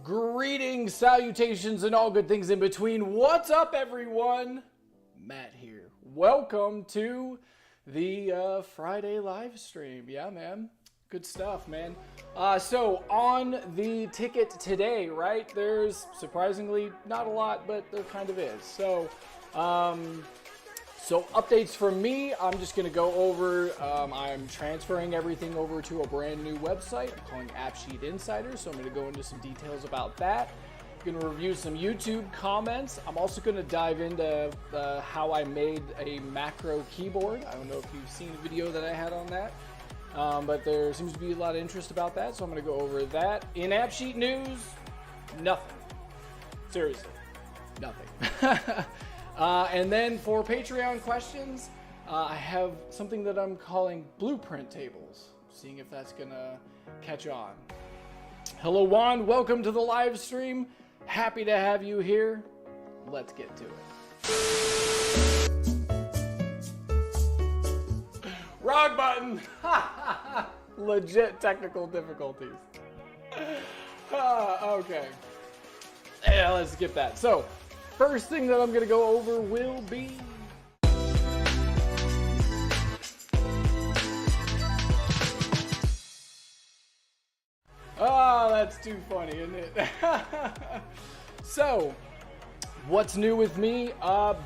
Greetings, salutations, and all good things in between. What's up, everyone? Matt here. Welcome to the Friday live stream. Yeah, man. Good stuff, man. So on the ticket today, right, there's surprisingly not a lot, but there kind of is. So updates from me, I'm just going to go over, I'm transferring everything over to a brand new website. I'm calling AppSheet Insider, so I'm going to go into some details about that. I'm going to review some YouTube comments. I'm also going to dive into how I made a macro keyboard. I don't know if you've seen a video that I had on that, but there seems to be a lot of interest about that, so I'm going to go over that. In AppSheet news, nothing. Seriously, nothing. And then for Patreon questions, I have something that I'm calling blueprint tables, seeing if that's gonna catch on. Hello Juan, welcome to the live stream. Happy to have you here. Let's get to it. Wrong button. Legit technical difficulties. Okay. Yeah, let's skip that. So, first thing that I'm going to go over will be that's too funny, isn't it? So, what's new with me?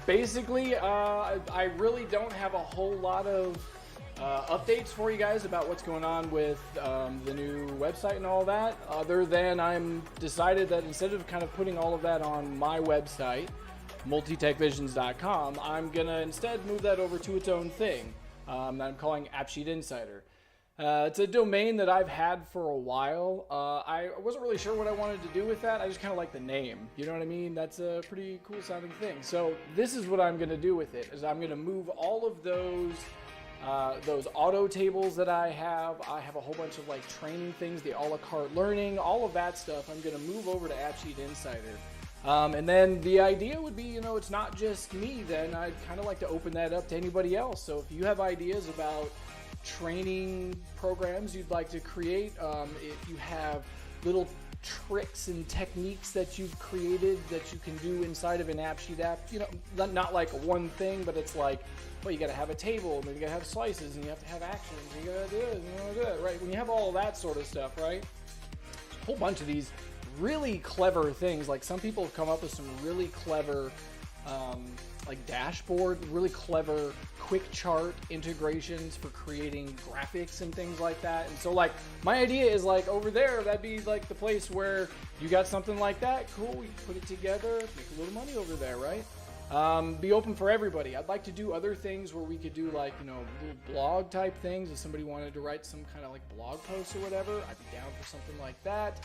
Basically, I really don't have a whole lot of updates for you guys about what's going on with the new website and all that, other than I'm decided that instead of kind of putting all of that on my website, MultiTechVisions.com, I'm gonna instead move that over to its own thing that I'm calling AppSheet Insider. It's a domain that I've had for a while. I wasn't really sure what I wanted to do with that. I just kind of like the name. You know what I mean? That's a pretty cool sounding thing. So this is what I'm gonna do with it, is I'm gonna move all of those auto tables that I have a whole bunch of like training things, the a la carte learning, all of that stuff. I'm going to move over to AppSheet Insider. And then the idea would be, you know, it's not just me then. I'd kind of like to open that up to anybody else. So if you have ideas about training programs you'd like to create, if you have little tricks and techniques that you've created that you can do inside of an AppSheet app, you know, not like one thing, but it's like, well, you got to have a table, and then you got to have slices, and you have to have actions, and you got to do it, and you want to do it, right? When you have all of that sort of stuff, right? A whole bunch of these really clever things. Like some people have come up with some really clever, like dashboard, really clever quick chart integrations for creating graphics and things like that. And so like my idea is like over there, that'd be like the place where you got something like that. Cool, we put it together, make a little money over there, right? Be open for everybody. I'd like to do other things where we could do like, you know, little blog type things. If somebody wanted to write some kind of like blog post or whatever, I'd be down for something like that.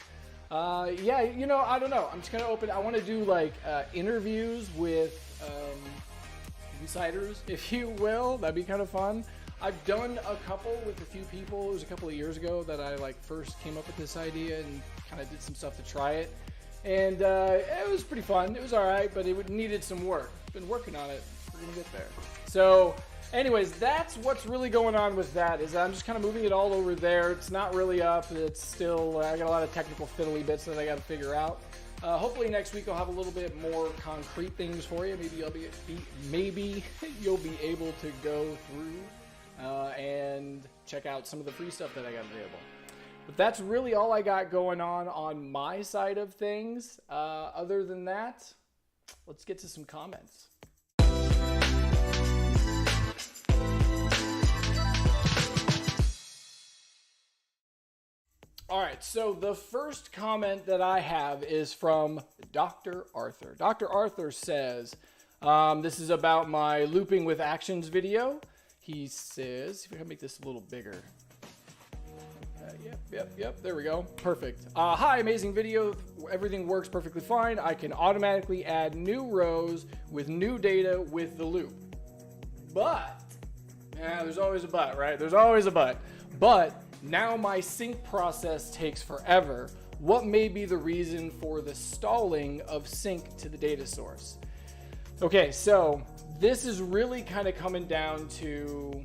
Yeah, you know, I don't know. I'm just kind of open. I want to do like interviews with insiders, if you will. That'd be kind of fun. I've done a couple with a few people. It was a couple of years ago that I like first came up with this idea and kind of did some stuff to try it. And it was pretty fun. It was all right, but it needed some work. Been working on it. We're gonna get there. So anyways, that's what's really going on with that, is I'm just kind of moving it all over there. It's not really up. It's still, I got a lot of technical fiddly bits that I got to figure out. Hopefully next week I'll have a little bit more concrete things for you. Maybe you'll be able to go through and check out some of the free stuff that I got available. But that's really all I got going on my side of things. Other than that, let's get to some comments. All right, so the first comment that I have is from Dr. Arthur. Dr. Arthur says, this is about my looping with actions video. He says, if I can make this a little bigger. Yep, there we go. Perfect. Hi, amazing video. Everything works perfectly fine. I can automatically add new rows with new data with the loop. But, yeah, there's always a but, right? There's always a but. But now my sync process takes forever. What may be the reason for the stalling of sync to the data source? Okay, so this is really kind of coming down to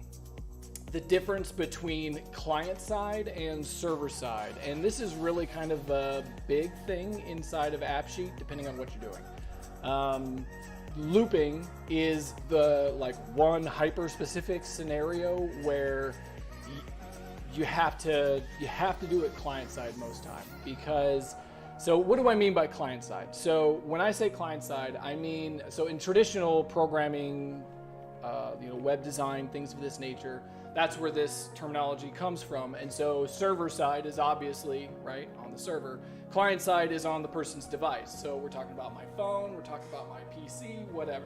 the difference between client side and server side. And this is really kind of a big thing inside of AppSheet, depending on what you're doing. Looping is the one hyper specific scenario where you have to do it client side most time, because so what do I mean by client side? So when I say client side, I mean, so in traditional programming, web design, things of this nature, that's where this terminology comes from. And so server side is obviously right on the server. Client side is on the person's device. So we're talking about my phone, we're talking about my PC, whatever.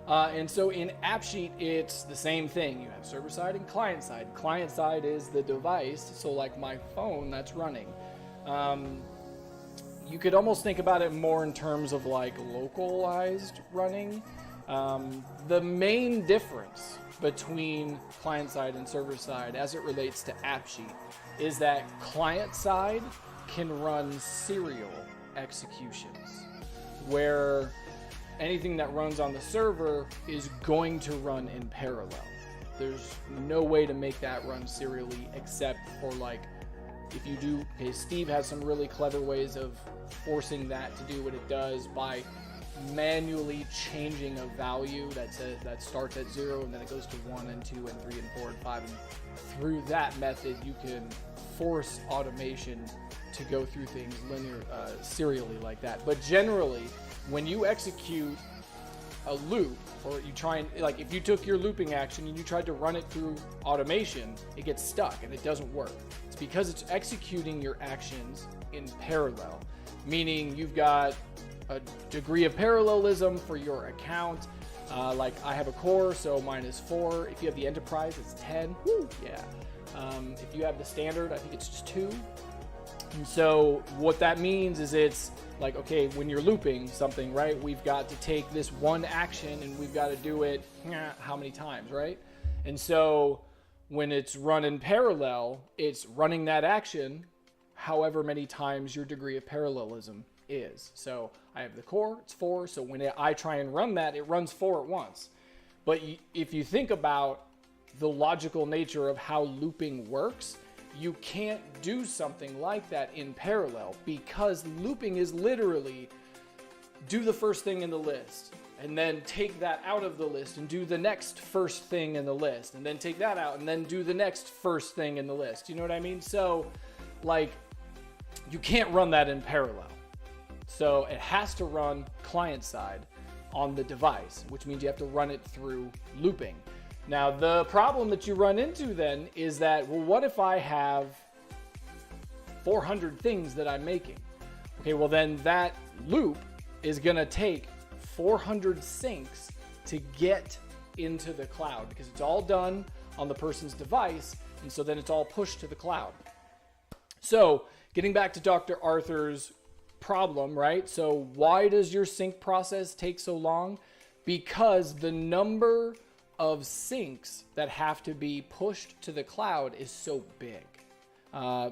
And so in AppSheet, it's the same thing. You have server side and client side. Client side is the device, so like my phone that's running. You could almost think about it more in terms of like localized running. The main difference between client side and server side as it relates to AppSheet is that client side can run serial executions, where anything that runs on the server is going to run in parallel. There's no way to make that run serially except for if you do, okay, Steve has some really clever ways of forcing that to do what it does by manually changing a value that starts at 0 and then it goes to 1 and 2 and 3 and 4 and 5. And through that method, you can force automation to go through things serially like that. But generally, when you execute a loop, or you try and, if you took your looping action and you tried to run it through automation, it gets stuck and it doesn't work. It's because it's executing your actions in parallel, meaning you've got a degree of parallelism for your account. I have a core, so mine is 4. If you have the enterprise, it's 10. Woo, yeah. If you have the standard, I think it's just 2. And so what that means is it's okay, when you're looping something, right, we've got to take this one action and we've got to do it how many times, right? And so when it's run in parallel, it's running that action however many times your degree of parallelism is. So I have the core, it's 4, so when I try and run that, it runs 4 at once. But if you think about the logical nature of how looping works, you can't do something like that in parallel, because looping is literally do the first thing in the list and then take that out of the list and do the next first thing in the list and then take that out and then do the next first thing in the list. You know what I mean? So you can't run that in parallel. So it has to run client side on the device, which means you have to run it through looping. Now, the problem that you run into then is that, well, what if I have 400 things that I'm making? Okay, well then that loop is gonna take 400 syncs to get into the cloud, because it's all done on the person's device, and so then it's all pushed to the cloud. So, getting back to Dr. Arthur's problem, right? So why does your sync process take so long? Because the number of syncs that have to be pushed to the cloud is so big.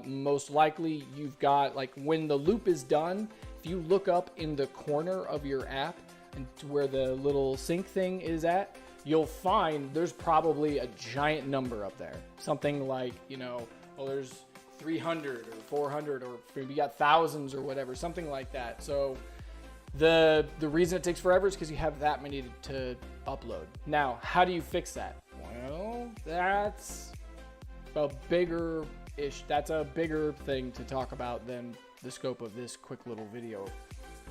Most likely you've got, when the loop is done, if you look up in the corner of your app and to where the little sync thing is at, you'll find there's probably a giant number up there. Something there's 300 or 400 or maybe you got thousands or whatever, something like that. So the reason it takes forever is because you have that many to upload. Now, how do you fix that? Well, that's a bigger thing to talk about than the scope of this quick little video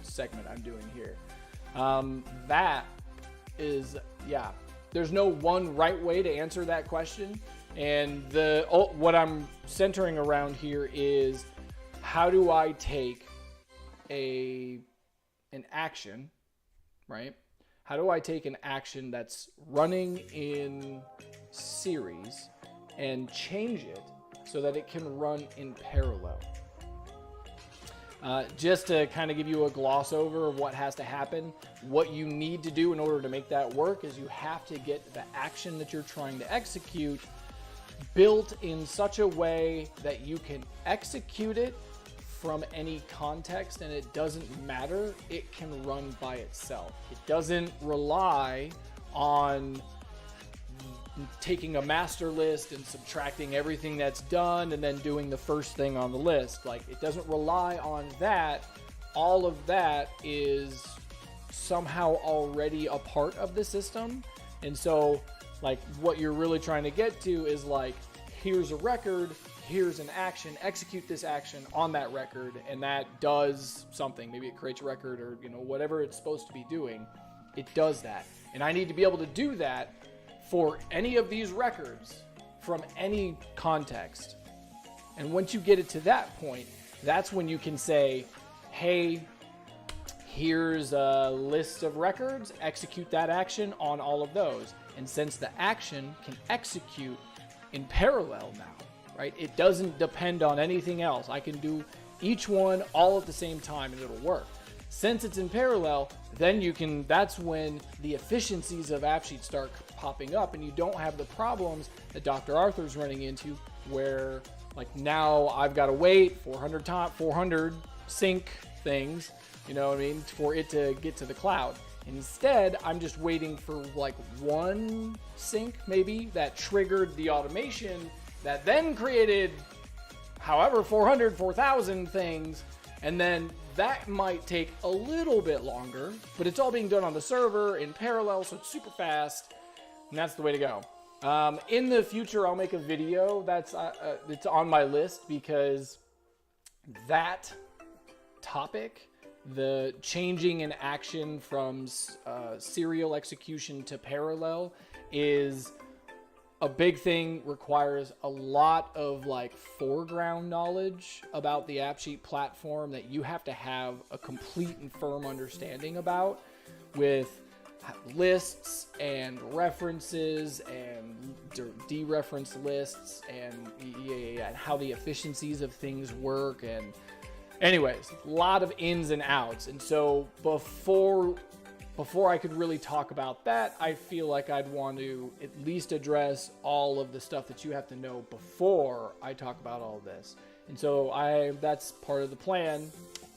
segment I'm doing here. That is, there's no one right way to answer that question. And what I'm centering around here is, how do I take an action, right? How do I take an action that's running in series and change it so that it can run in parallel? Just to kind of give you a gloss over of what has to happen, what you need to do in order to make that work is you have to get the action that you're trying to execute built in such a way that you can execute it from any context, and it doesn't matter, it can run by itself. It doesn't rely on taking a master list and subtracting everything that's done and then doing the first thing on the list. Like, it doesn't rely on that. All of that is somehow already a part of the system. And so, like, what you're really trying to get to is like, here's a record, here's an action, execute this action on that record, and that does something. Maybe it creates a record, or, you know, whatever it's supposed to be doing, it does that. And I need to be able to do that for any of these records from any context. And once you get it to that point, that's when you can say, hey, here's a list of records, execute that action on all of those. And since the action can execute in parallel now, right? It doesn't depend on anything else. I can do each one all at the same time and it'll work. Since it's in parallel, then that's when the efficiencies of AppSheet start popping up, and you don't have the problems that Dr. Arthur's running into, where like now I've got to wait 400 sync things, you know what I mean, for it to get to the cloud. Instead, I'm just waiting for like one sync maybe that triggered the automation that then created however 4,000 things, and then that might take a little bit longer, but it's all being done on the server in parallel, so it's super fast, and that's the way to go. In the future, I'll make a video that's it's on my list, because that topic, the changing an action from serial execution to parallel, is a big thing, requires a lot of like foreground knowledge about the AppSheet platform that you have to have a complete and firm understanding about, with lists and references and dereference lists and and how the efficiencies of things work. And anyways, a lot of ins and outs. And so before I could really talk about that, I feel like I'd want to at least address all of the stuff that you have to know before I talk about all of this. And so that's part of the plan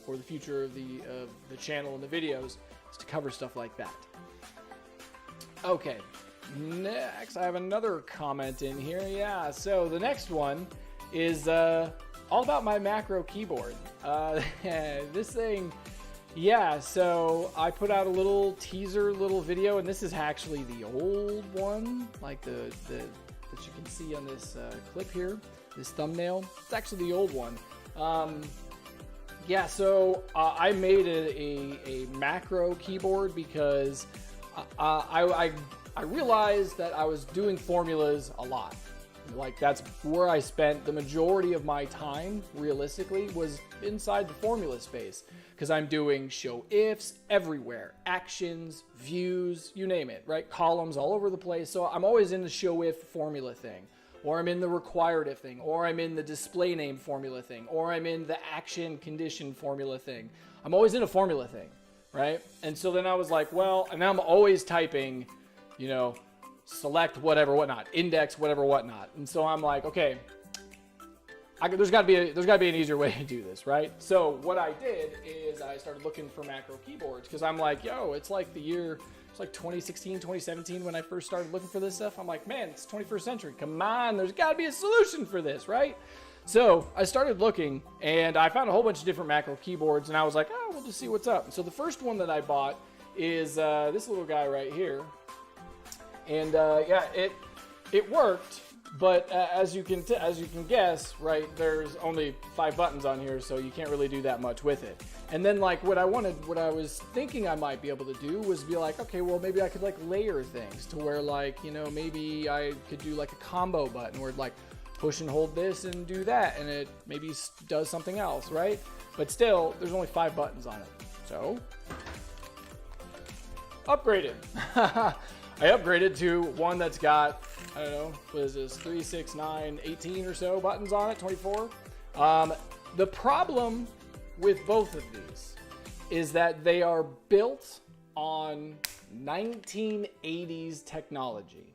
for the future of the channel and the videos, is to cover stuff like that. Okay, next I have another comment in here. Yeah, so the next one is all about my macro keyboard. This thing... Yeah, so I put out a little teaser, little video, and this is actually the old one, like that you can see on this clip here, this thumbnail. It's actually the old one. Yeah, so I made a macro keyboard because I realized that I was doing formulas a lot. Like, that's where I spent the majority of my time, realistically, was inside the formula space. Because I'm doing show ifs everywhere, actions, views, you name it, right? Columns all over the place. So I'm always in the show if formula thing, or I'm in the required if thing, or I'm in the display name formula thing, or I'm in the action condition formula thing. I'm always in a formula thing, right? And so then I was like, well, and I'm always typing, you know, select whatever, whatnot, index whatever, whatnot. And so I'm like, okay, there's got to be an easier way to do this, right? So what I did is I started looking for macro keyboards, because I'm like, yo, it's like 2016, 2017 when I first started looking for this stuff. I'm like, man, it's 21st century. Come on, there's got to be a solution for this, right? So I started looking, and I found a whole bunch of different macro keyboards, and I was like, oh, we'll just see what's up. And so the first one that I bought is this little guy right here. And yeah, it worked, but as you can guess, right, there's only 5 buttons on here, so you can't really do that much with it. And then, like, what I was thinking I might be able to do was be like, okay, well, maybe I could like layer things to where, like, you know, maybe I could do like a combo button where like push and hold this and do that, and it maybe does something else, right? But still, there's only 5 buttons on it, so upgraded. I upgraded to one that's got, I don't know, what is this, 3, 6, 9, 18 or so buttons on it, 24. The problem with both of these is that they are built on 1980s technology.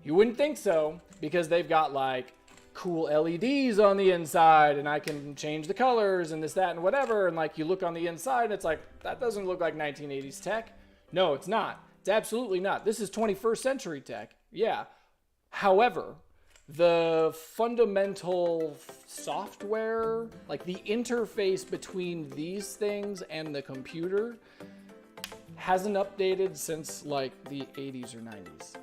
You wouldn't think so, because they've got like cool LEDs on the inside, and I can change the colors and this, that, and whatever, and like you look on the inside and it's like, that doesn't look like 1980s tech. No, it's not. It's absolutely not. This is 21st century tech. Yeah, However, the fundamental software, like the interface between these things and the computer, hasn't updated since like the 80s or 90s.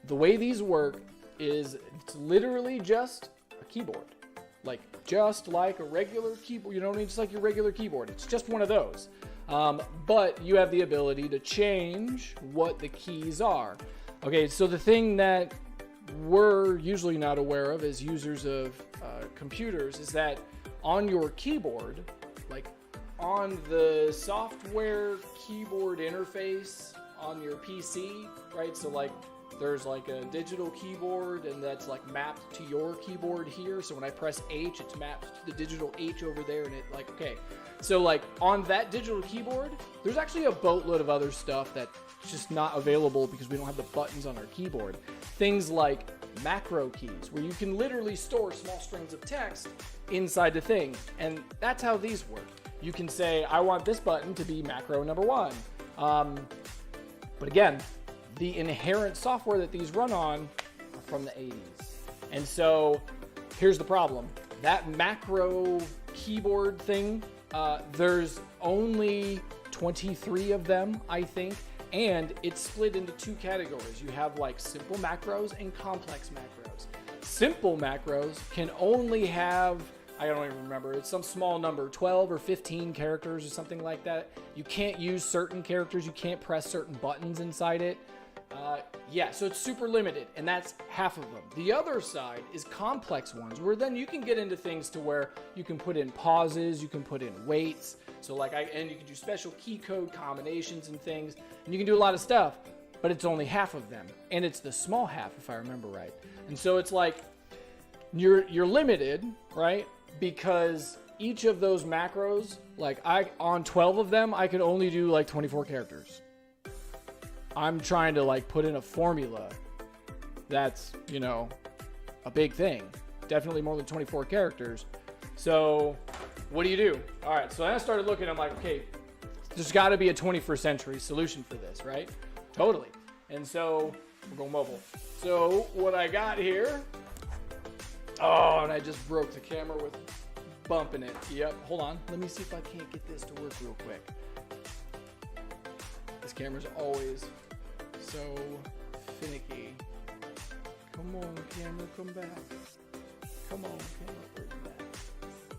The way these work is it's literally just a keyboard. Like just like a regular keyboard. You don't need just like your regular keyboard. It's just one of those. But you have the ability to change what the keys are. Okay, so the thing that we're usually not aware of as users of computers is that on your keyboard, like on the software keyboard interface on your PC, right? So like there's like a digital keyboard and that's like mapped to your keyboard here. So when I press H, it's mapped to the digital H over there and it like, okay. So like on that digital keyboard, there's actually a boatload of other stuff that's just not available because we don't have the buttons on our keyboard. Things like macro keys, where you can literally store small strings of text inside the thing. And that's how these work. You can say, I want this button to be macro number 1. But again, the inherent software that these run on are from the 80s. And so here's the problem. That macro keyboard thing, there's only 23 of them, I think. And it's split into 2 categories. You have like simple macros and complex macros. Simple macros can only have, I don't even remember, it's some small number, 12 or 15 characters or something like that. You can't use certain characters, you can't press certain buttons inside it. Yeah, so it's super limited, and that's half of them. The other side is complex ones, where then you can get into things to where you can put in pauses, you can put in waits, so like and you can do special key code combinations and things, and you can do a lot of stuff, but it's only half of them, and it's the small half if I remember right. And so it's like you're limited, right? Because each of those macros, like on 12 of them, I could only do like 24 characters. I'm trying to like put in a formula that's, you know, a big thing. Definitely more than 24 characters. So what do you do? All right, so then I started looking, I'm like, okay, there's got to be a 21st century solution for this, right? Totally. And so we're going mobile. So what I got here, oh, and I just broke the camera with bumping it. Yep, hold on. Let me see if I can't get this to work real quick. This camera's always so finicky. Come on, camera, come back. Come on, camera, where you at?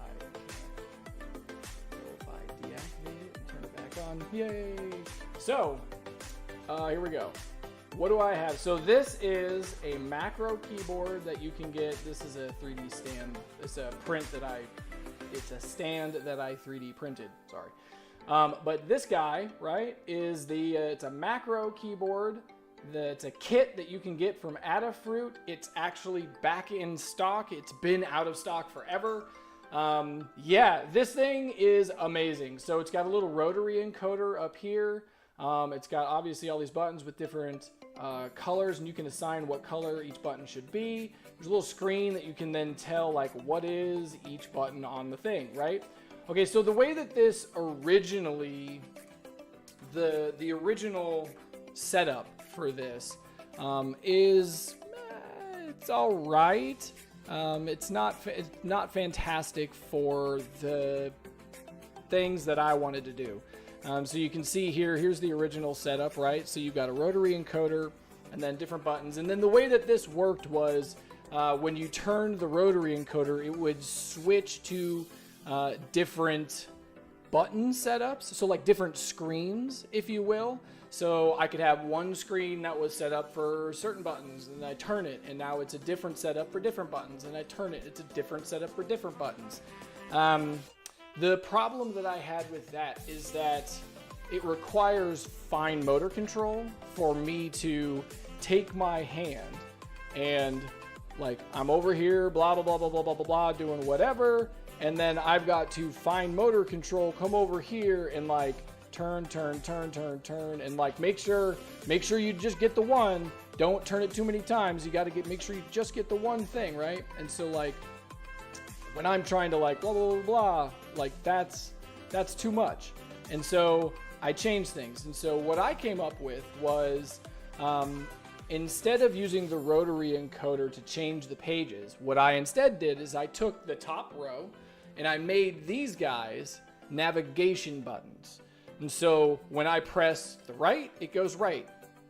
I can't. So if I deactivate it and turn it back on, yay! So, here we go. What do I have? So this is a macro keyboard that you can get. This is a 3D stand. It's a it's a stand that I 3D printed, sorry. But this guy, right, is it's a macro keyboard. It's a kit that you can get from Adafruit. It's actually back in stock. It's been out of stock forever. Yeah, this thing is amazing. So it's got a little rotary encoder up here. It's got obviously all these buttons with different colors, and you can assign what color each button should be. There's a little screen that you can then tell like what is each button on the thing, right? Okay, so the way that this originally, the original setup for this is, it's all right. It's not fantastic for the things that I wanted to do. So you can see here's the original setup, right? So you've got a rotary encoder and then different buttons. And then the way that this worked was when you turned the rotary encoder, it would switch to different button setups, so like different screens, if you will. So I could have one screen that was set up for certain buttons, and I turn it, and now it's a different setup for different buttons, and I turn it, it's a different setup for different buttons. The problem that I had with that is that it requires fine motor control for me to take my hand and like I'm over here, blah, blah, blah, blah, blah, blah, blah, blah, doing whatever. And then I've got to fine motor control, come over here and like turn, and like make sure you just get the one. Don't turn it too many times. You got to make sure you just get the one thing, right? And so like when I'm trying to like blah, blah, blah, blah, like that's too much. And so I changed things. And so what I came up with was instead of using the rotary encoder to change the pages, what I instead did is I took the top row and I made these guys navigation buttons. And so when I press the right, it goes right,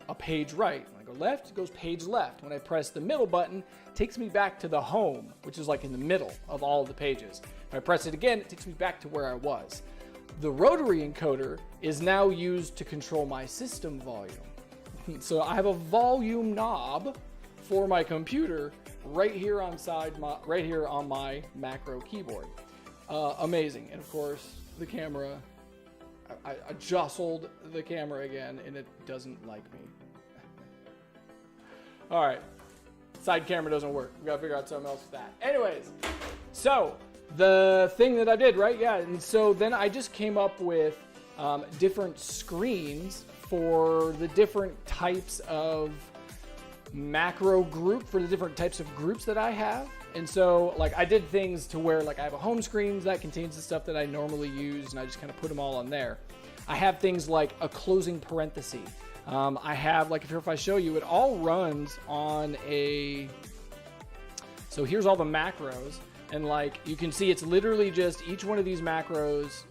a page right. When I go left, it goes page left. When I press the middle button, it takes me back to the home, which is like in the middle of all of the pages. If I press it again, it takes me back to where I was. The rotary encoder is now used to control my system volume. So I have a volume knob for my computer right here on my macro keyboard. Amazing. And of course, the camera, I jostled the camera again and it doesn't like me. All right, side camera doesn't work. We gotta figure out something else with that. Anyways, so the thing that I did, right? Yeah, and so then I just came up with different screens for the different types of macro group, for the different types of groups that I have. And so like I did things to where like I have a home screen that contains the stuff that I normally use, and I just kind of put them all on there. I have things like a closing parenthesis. I have, like, if I show you, it all runs on a, so here's all the macros, and like you can see it's literally just each one of these macros,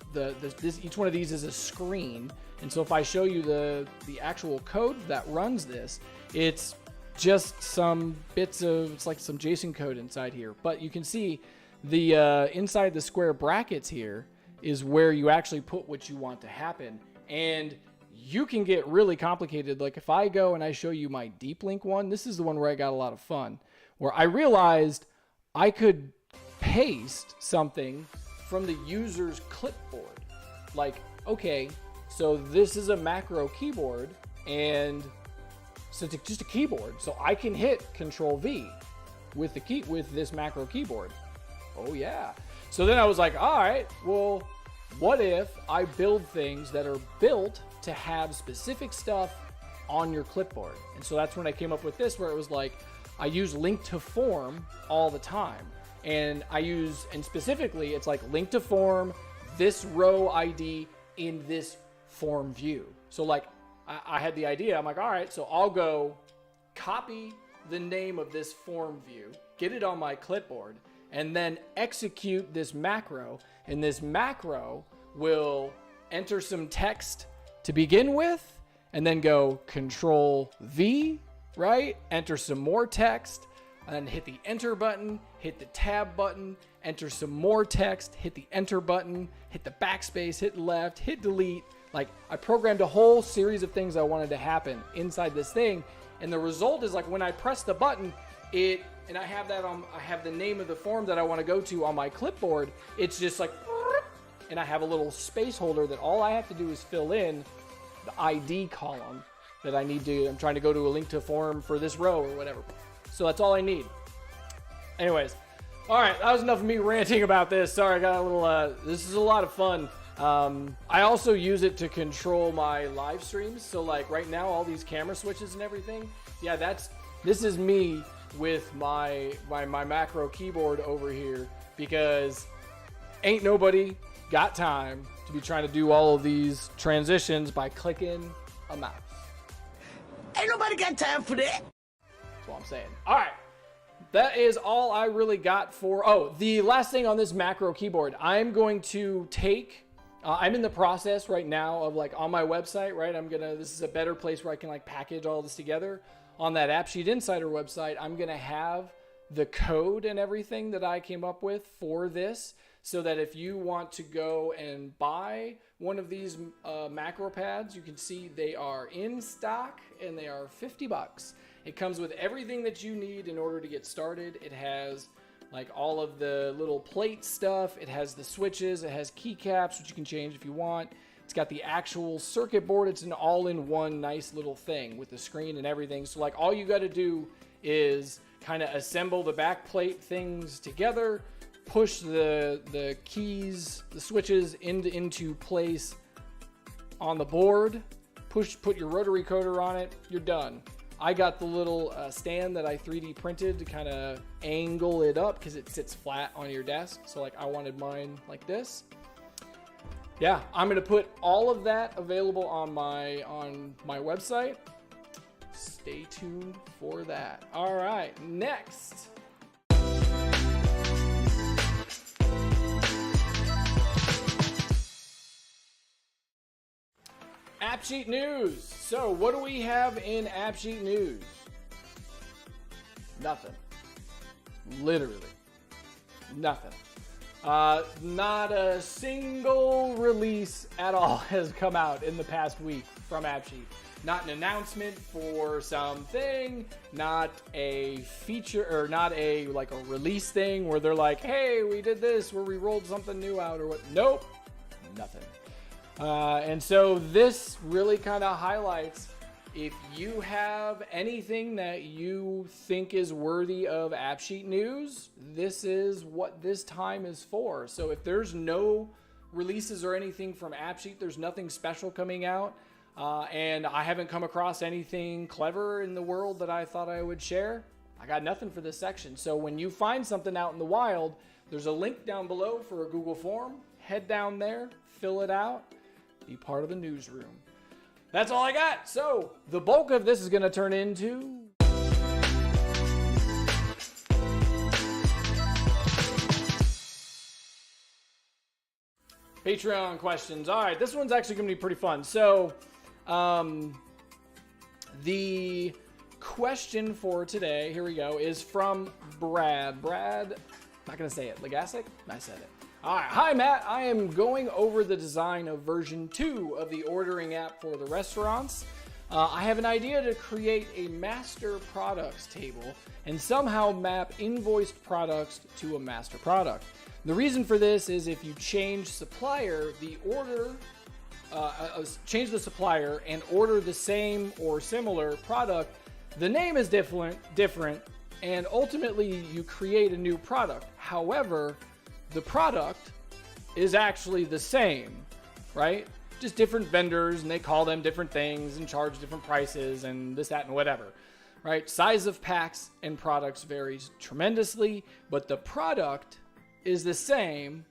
each one of these is a screen. And so if I show you the actual code that runs this, it's just some bits of, it's like some JSON code inside here. But you can see the inside the square brackets here is where you actually put what you want to happen. And you can get really complicated. Like if I go and I show you my deep link one, this is the one where I got a lot of fun, where I realized I could paste something from the user's clipboard. Like, okay, so this is a macro keyboard, and so it's just a keyboard. So I can hit Control V with this macro keyboard. Oh yeah. So then I was like, all right, well, what if I build things that are built to have specific stuff on your clipboard? And so that's when I came up with this, where it was like, I use link to form all the time. And and specifically, it's like link to form, this row ID in this form view. So like, I had the idea, I'm like, all right, so I'll go copy the name of this form view, get it on my clipboard, and then execute this macro. And this macro will enter some text to begin with, and then go Control V, right? Enter some more text, and then hit the enter button, hit the tab button, enter some more text, hit the enter button, hit the backspace, hit left, hit delete. Like, I programmed a whole series of things I wanted to happen inside this thing. And the result is like when I press the button, and I have the name of the form that I want to go to on my clipboard. It's just like, and I have a little space holder that all I have to do is fill in the ID column that I need to, I'm trying to go to a link to form for this row or whatever. So that's all I need. Anyways, all right, that was enough of me ranting about this. Sorry, I got a little, this is a lot of fun. I also use it to control my live streams. So like right now, all these camera switches and everything. Yeah, this is me with my macro keyboard over here, because ain't nobody got time to be trying to do all of these transitions by clicking a mouse. Ain't nobody got time for that. That's what I'm saying. All right. That is all I really got for, the last thing on this macro keyboard. I'm going to take, I'm in the process right now of like on my website, right? This is a better place where I can like package all this together. On that AppSheet Insider website, I'm going to have the code and everything that I came up with for this, so that if you want to go and buy one of these macro pads, you can see they are in stock and they are $50. It comes with everything that you need in order to get started. It has like all of the little plate stuff. It has the switches. It has keycaps, which you can change if you want. It's got the actual circuit board. It's an all-in-one nice little thing with the screen and everything. So like all you got to do is kind of assemble the back plate things together, push the keys, the switches into place on the board, put your rotary coder on it, you're done. I got the little stand that I 3D printed to kind of angle it up because it sits flat on your desk. So like I wanted mine like this. Yeah, I'm gonna put all of that available on my website. stay tuned for that. All right, next. AppSheet News. So what do we have in AppSheet News? Nothing. Literally. Nothing. Not a single release at all has come out in the past week from AppSheet. Not an announcement for something, not a feature, or not a like a release thing where they're like, hey, we did this, where we rolled something new out or what. Nope. Nothing. And so this really kind of highlights, if you have anything that you think is worthy of AppSheet News, this is what this time is for. So if there's no releases or anything from AppSheet, there's nothing special coming out, and I haven't come across anything clever in the world that I thought I would share, I got nothing for this section. So when you find something out in the wild, there's a link down below for a Google form. Head down there, fill it out, be part of the newsroom. That's all I got. So the bulk of this is going to turn into Patreon questions. All right, this one's actually going to be pretty fun. So the question for today, here we go, is from Brad. Brad, not going to say it. Legasic? I said it. All right. Hi, Matt. I am going over the design of version 2 of the ordering app for the restaurants. I have an idea to create a master products table and somehow map invoiced products to a master product. The reason for this is if you change supplier, change the supplier and order the same or similar product, the name is different, and ultimately you create a new product. However, the product is actually the same, right? Just different vendors, and they call them different things and charge different prices and this, that, and whatever, right? Size of packs and products varies tremendously, but the product is the same,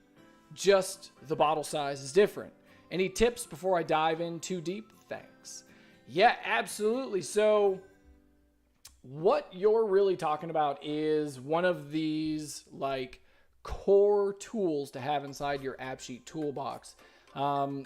just the bottle size is different. Any tips before I dive in too deep? Thanks. Yeah, absolutely. So what you're really talking about is one of these like core tools to have inside your AppSheet toolbox.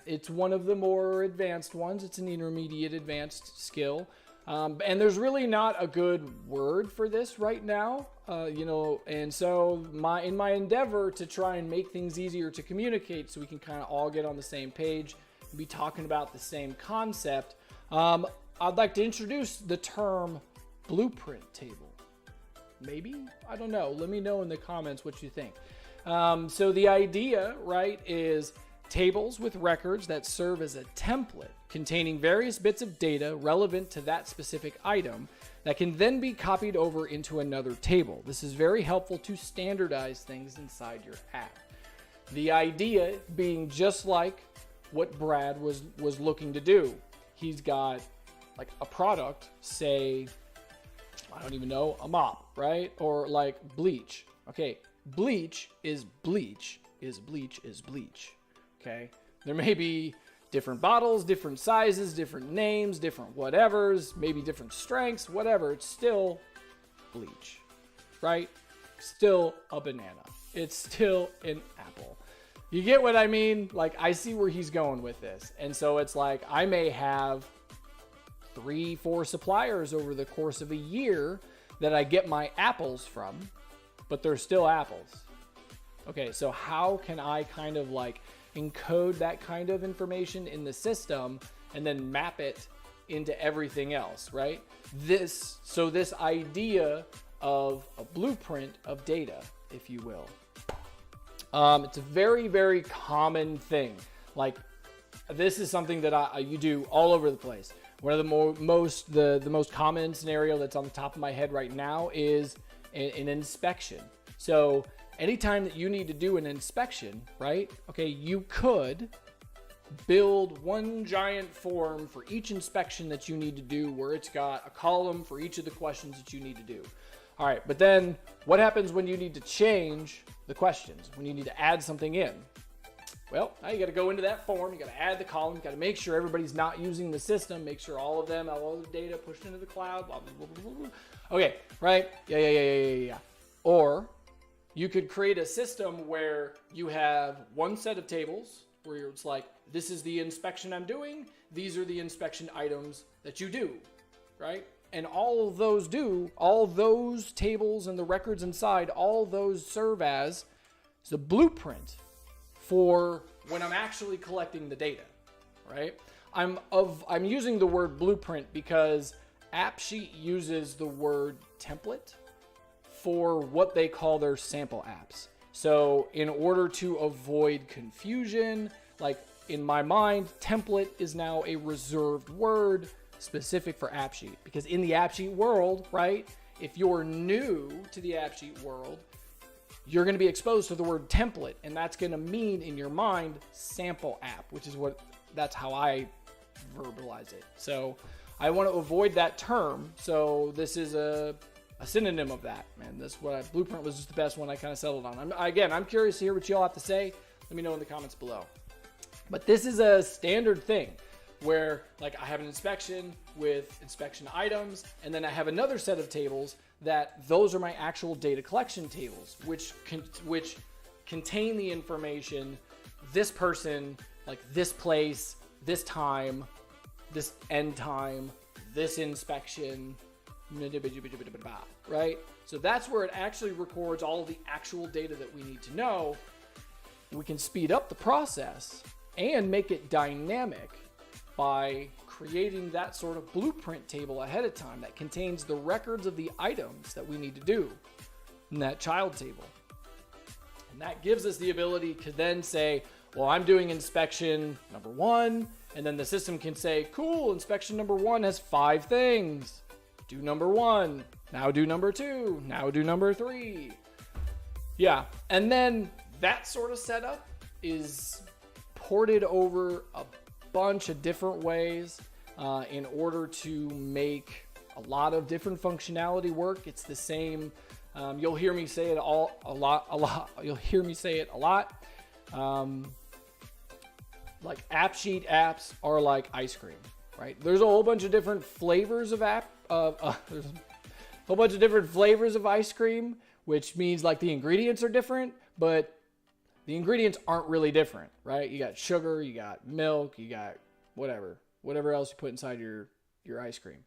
It's one of the more advanced ones. It's an intermediate advanced skill. And there's really not a good word for this right now, and so in my endeavor to try and make things easier to communicate so we can kind of all get on the same page and be talking about the same concept, I'd like to introduce the term blueprint table. Maybe? I don't know. Let me know in the comments what you think. So the idea, right, is tables with records that serve as a template containing various bits of data relevant to that specific item that can then be copied over into another table. This is very helpful to standardize things inside your app. The idea being just like what Brad was looking to do. He's got like a product, say, I don't even know, a mop, right? Or like bleach. Okay, bleach is bleach, is bleach is bleach. Okay, there may be different bottles, different sizes, different names, different whatevers, maybe different strengths, whatever. It's still bleach, right? Still a banana. It's still an apple. You get what I mean? Like, I see where he's going with this. And so it's like, I may have 3-4 suppliers over the course of a year that I get my apples from, but they're still apples. Okay, so how can I kind of like encode that kind of information in the system and then map it into everything else, right? This idea of a blueprint of data, if you will. It's a very, very common thing. Like, this is something that you do all over the place. One of the most common scenario that's on the top of my head right now is an inspection. So anytime that you need to do an inspection, right? Okay, you could build one giant form for each inspection that you need to do where it's got a column for each of the questions that you need to do. All right, but then what happens when you need to change the questions, when you need to add something in? Well, now you got to go into that form. You got to add the column. You got to make sure everybody's not using the system. Make sure all of them, all of the data pushed into the cloud. Blah, blah, blah, blah, blah. Okay, right? Yeah. Or you could create a system where you have one set of tables where it's like, this is the inspection I'm doing. These are the inspection items that you do, right? And all of those tables and the records inside, all those serve as the blueprint for when I'm actually collecting the data, right? I'm using the word blueprint because AppSheet uses the word template for what they call their sample apps. So in order to avoid confusion, like in my mind, template is now a reserved word specific for AppSheet, because in the AppSheet world, right, if you're new to the AppSheet world, you're going to be exposed to the word template, and that's going to mean in your mind sample app, which is that's how I verbalize it. So I want to avoid that term. So this is a synonym of that, man. Blueprint was just the best one I kind of settled on. I'm curious to hear what y'all have to say. Let me know in the comments below. But this is a standard thing where, like, I have an inspection with inspection items, and then I have another set of tables that those are my actual data collection tables, which contain the information, this person, like this place, this time, this end time, this inspection, right? So that's where it actually records all of the actual data that we need to know. We can speed up the process and make it dynamic by creating that sort of blueprint table ahead of time that contains the records of the items that we need to do in that child table. And that gives us the ability to then say, well, I'm doing inspection number 1, and then the system can say, cool, inspection number 1 has 5 things. Do number 1, now do number 2, now do number 3. Yeah, and then that sort of setup is ported over a bunch of different ways in order to make a lot of different functionality work. It's the same. You'll hear me say it a lot. You'll hear me say it a lot. Like AppSheet apps are like ice cream, right? There's a whole bunch of different flavors of there's a whole bunch of different flavors of ice cream, which means like the ingredients are different, but the ingredients aren't really different, right? You got sugar, you got milk, you got whatever else you put inside your ice cream.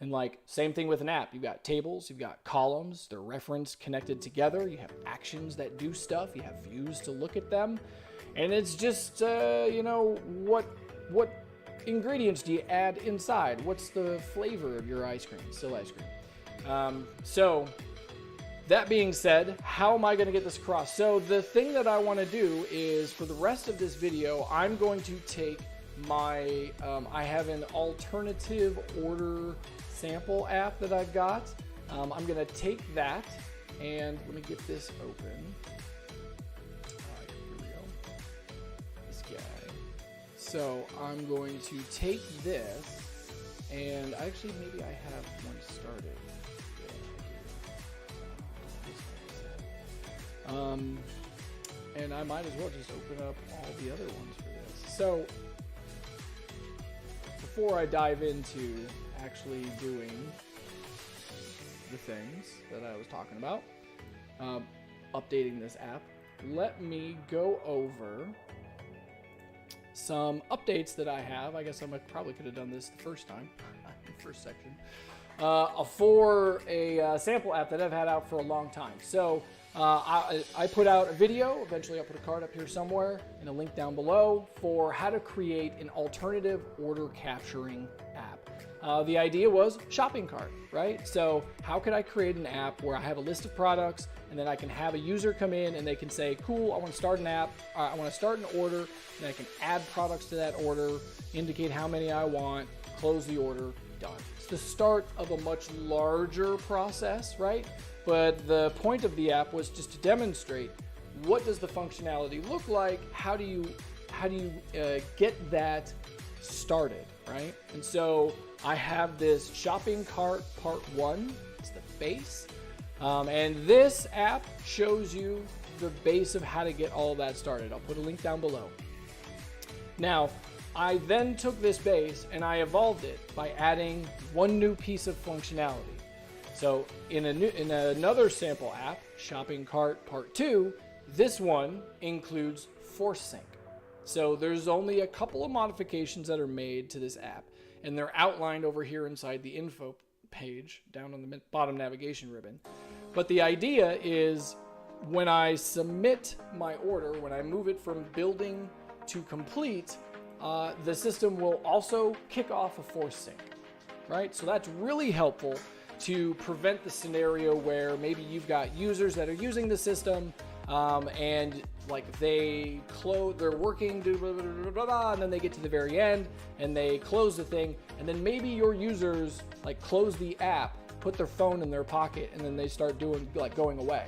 And like same thing with an app. You've got tables, you've got columns, they're referenced, connected together. You have actions that do stuff. You have views to look at them. And it's just, what ingredients do you add inside? What's the flavor of your ice cream? Still ice cream. So that being said, how am I going to get this across? So the thing that I want to do is for the rest of this video, I'm going to take my, I have an alternative order sample app that I've got. I'm going to take that and let me get this open. All right, here we go. This guy. So I'm going to take this and actually maybe I have one started. And I might as well just open up all the other ones for this. So before I dive into actually doing the things that I was talking about, updating this app, let me go over some updates that I have. I guess I probably could have done this the first time, the first section, for a sample app that I've had out for a long time. So I put out a video, eventually I'll put a card up here somewhere and a link down below for how to create an alternative order capturing app. The idea was shopping cart, right? So how could I create an app where I have a list of products and then I can have a user come in and they can say, cool, I want to start an app, I want to start an order, and I can add products to that order, indicate how many I want, close the order, done. It's the start of a much larger process, right? But the point of the app was just to demonstrate what does the functionality look like, how do you get that started, right? And so I have this shopping cart part 1, it's the base, and this app shows you the base of how to get all of that started. I'll put a link down below. Now, I then took this base and I evolved it by adding one new piece of functionality. So in another sample app, Shopping Cart Part 2, this one includes Force Sync. So there's only a couple of modifications that are made to this app, and they're outlined over here inside the info page down on the bottom navigation ribbon. But the idea is when I submit my order, when I move it from building to complete, the system will also kick off a Force Sync, right? So that's really helpful to prevent the scenario where maybe you've got users that are using the system and like they're working, blah, blah, blah, blah, blah, and then they get to the very end and they close the thing, and then maybe your users like close the app, put their phone in their pocket, and then they start going away.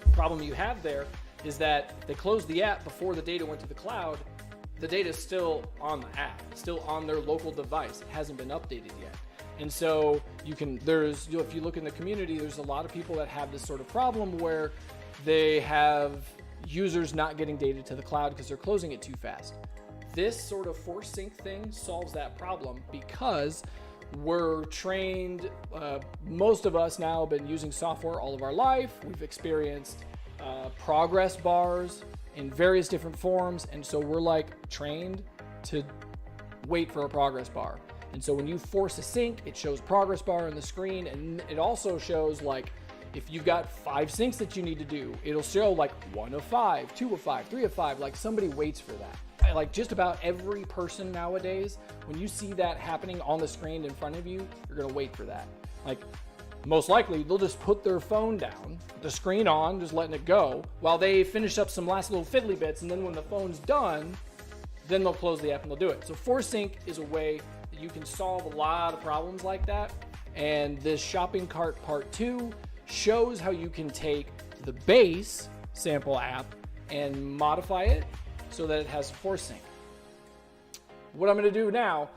The problem you have there is that they closed the app before the data went to the cloud. The data is still on the app, still on their local device. It hasn't been updated yet. And so if you look in the community, there's a lot of people that have this sort of problem where they have users not getting data to the cloud because they're closing it too fast. This sort of Force Sync thing solves that problem because we're trained, most of us now have been using software all of our life. We've experienced progress bars in various different forms, and so we're like trained to wait for a progress bar. And so when you force a sync, it shows progress bar on the screen, and it also shows like if you've got 5 syncs that you need to do, it'll show like 1 of 5, 2 of 5, 3 of 5, like somebody waits for that. Like just about every person nowadays, when you see that happening on the screen in front of you, you're gonna wait for that. Like most likely they'll just put their phone down, the screen on, just letting it go, while they finish up some last little fiddly bits, and then when the phone's done, then they'll close the app and they'll do it. So Force Sync is a way that you can solve a lot of problems like that, and this Shopping Cart Part 2 shows how you can take the base sample app and modify it so that it has Force Sync. What I'm going to do now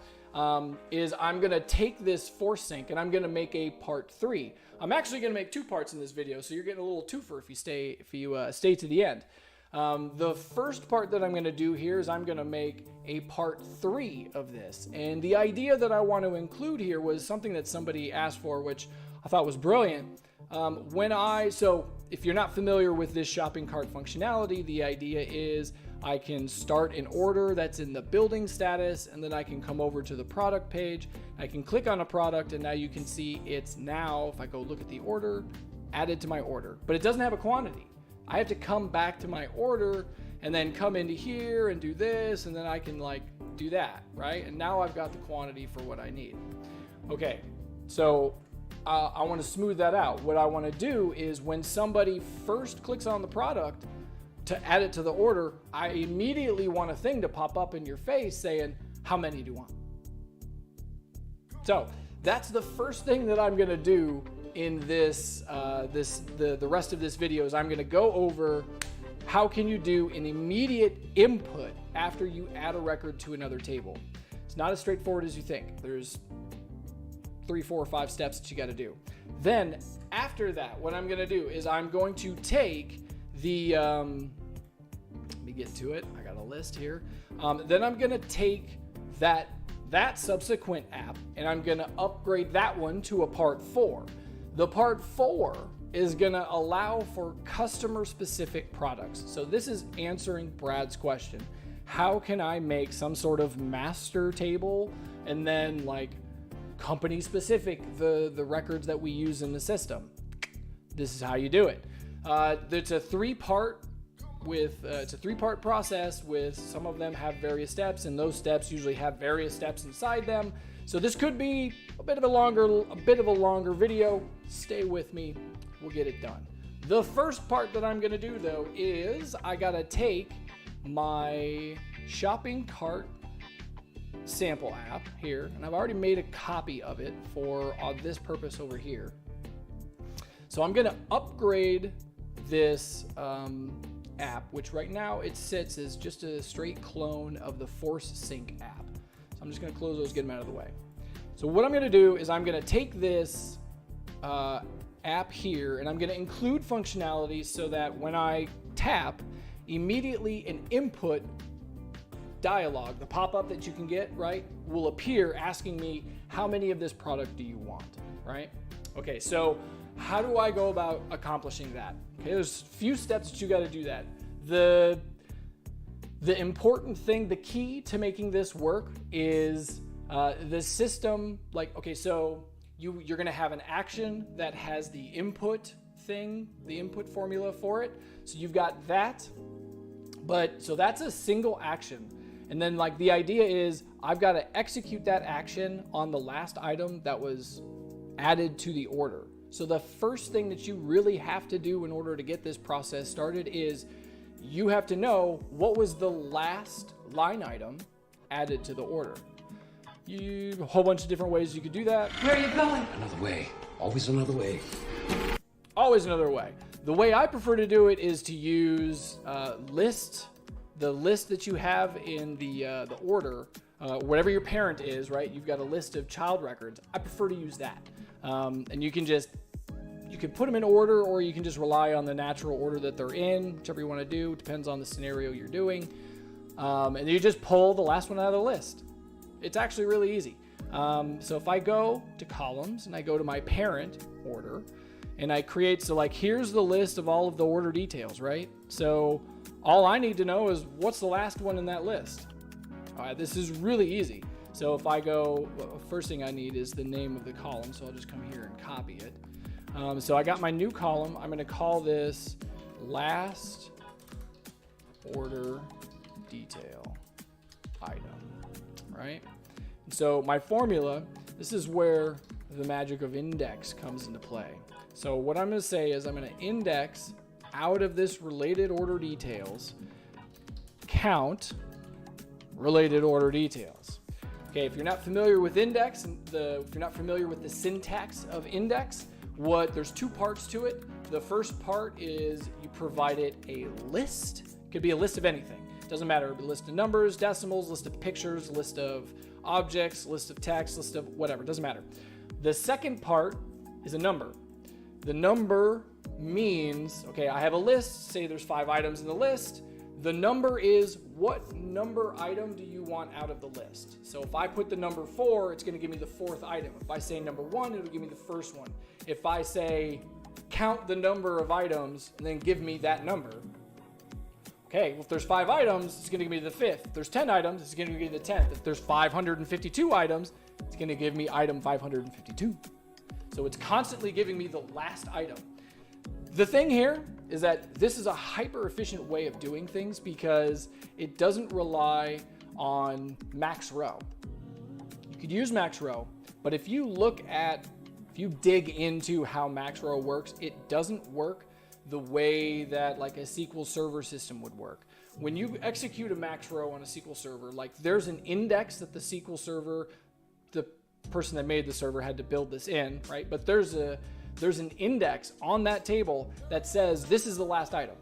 is I'm going to take this Force Sync and I'm going to make a part 3. I'm actually going to make 2 parts in this video, so you're getting a little twofer if you stay to the end. The first part that I'm going to do here is I'm going to make a part 3 of this, and the idea that I want to include here was something that somebody asked for, which I thought was brilliant. So if you're not familiar with this shopping cart functionality, the idea is I can start an order that's in the building status, and then I can come over to the product page. I can click on a product, and now you can see it's now, if I go look at the order, added to my order, but it doesn't have a quantity. I have to come back to my order and then come into here and do this, and then I can like do that, right? And now I've got the quantity for what I need. Okay, so I want to smooth that out. What I want to do is when somebody first clicks on the product to add it to the order, I immediately want a thing to pop up in your face saying, how many do you want? So that's the first thing that I'm going to do in this, the rest of this video is I'm going to go over how can you do an immediate input after you add a record to another table. It's not as straightforward as you think. There's 3, 4, 5 steps that you got to do. Then after that, what I'm going to do is I'm going to take the, let me get to it. I got a list here. Then I'm going to take that subsequent app and I'm going to upgrade that one to a part 4. The part 4 is going to allow for customer specific products. So this is answering Brad's question. How can I make some sort of master table and then like company specific, the records that we use in the system? This is how you do it. It's a 3-part process with some of them have various steps, and those steps usually have various steps inside them. So this could be a bit of a longer video. Stay with me. We'll get it done. The first part that I'm going to do though is I got to take my shopping cart sample app here, and I've already made a copy of it for this purpose over here. So I'm going to upgrade this app, which right now it sits as just a straight clone of the Force Sync app. So I'm just going to close those, get them out of the way. So what I'm going to do is I'm going to take this app here, and I'm going to include functionality so that when I tap, immediately an input dialog, the pop-up that you can get, right, will appear asking me how many of this product do you want, right? Okay, so how do I go about accomplishing that? Okay, there's a few steps that you got to do that. The important thing, the key to making this work is the system, like, okay, so you're gonna have an action that has the input thing, the input formula for it. So you've got that, so that's a single action. And then like the idea is I've got to execute that action on the last item that was added to the order. So the first thing that you really have to do in order to get this process started is you have to know what was the last line item added to the order. A whole bunch of different ways you could do that. Where are you going? Another way. Always another way. Always another way. The way I prefer to do it is to use the list that you have in the order, whatever your parent is, right? You've got a list of child records. I prefer to use that. And you can put them in order, or you can just rely on the natural order that they're in, whichever you want to do. Depends on the scenario you're doing. And you just pull the last one out of the list. It's actually really easy. So if I go to columns and I go to my parent order and I create, so like here's the list of all of the order details, right? So all I need to know is what's the last one in that list. All right, this is really easy. So if I go, first thing I need is the name of the column. So I'll just come here and copy it. So I got my new column. I'm going to call this last order detail item, right? So my formula, this is where the magic of index comes into play. So what I'm going to say is I'm going to index out of this related order details, count related order details. Okay, if you're not familiar with index, if you're not familiar with the syntax of index, there's two parts to it. The first part is you provide it a list. It could be a list of anything. It doesn't matter. A list of numbers, decimals, list of pictures, list of objects, list of text, list of whatever. It doesn't matter. The second part is a number. The number means, okay, I have a list. Say there's 5 items in the list. The number is what number item do you want out of the list? So if I put the number 4, it's going to give me the 4th item. If I say number 1, it'll give me the first one. If I say count the number of items and then give me that number, okay, well, if there's 5 items, it's going to give me the 5th. If there's 10 items, it's going to give me the 10th. If there's 552 items, it's going to give me item 552. So it's constantly giving me the last item. The thing here is that this is a hyper efficient way of doing things because it doesn't rely on max row. You could use max row, but if you dig into how max row works, it doesn't work the way that like a SQL Server system would work. When you execute a max row on a SQL Server, like there's an index that the SQL Server, the person that made the server had to build this in, right? But there's an index on that table that says this is the last item.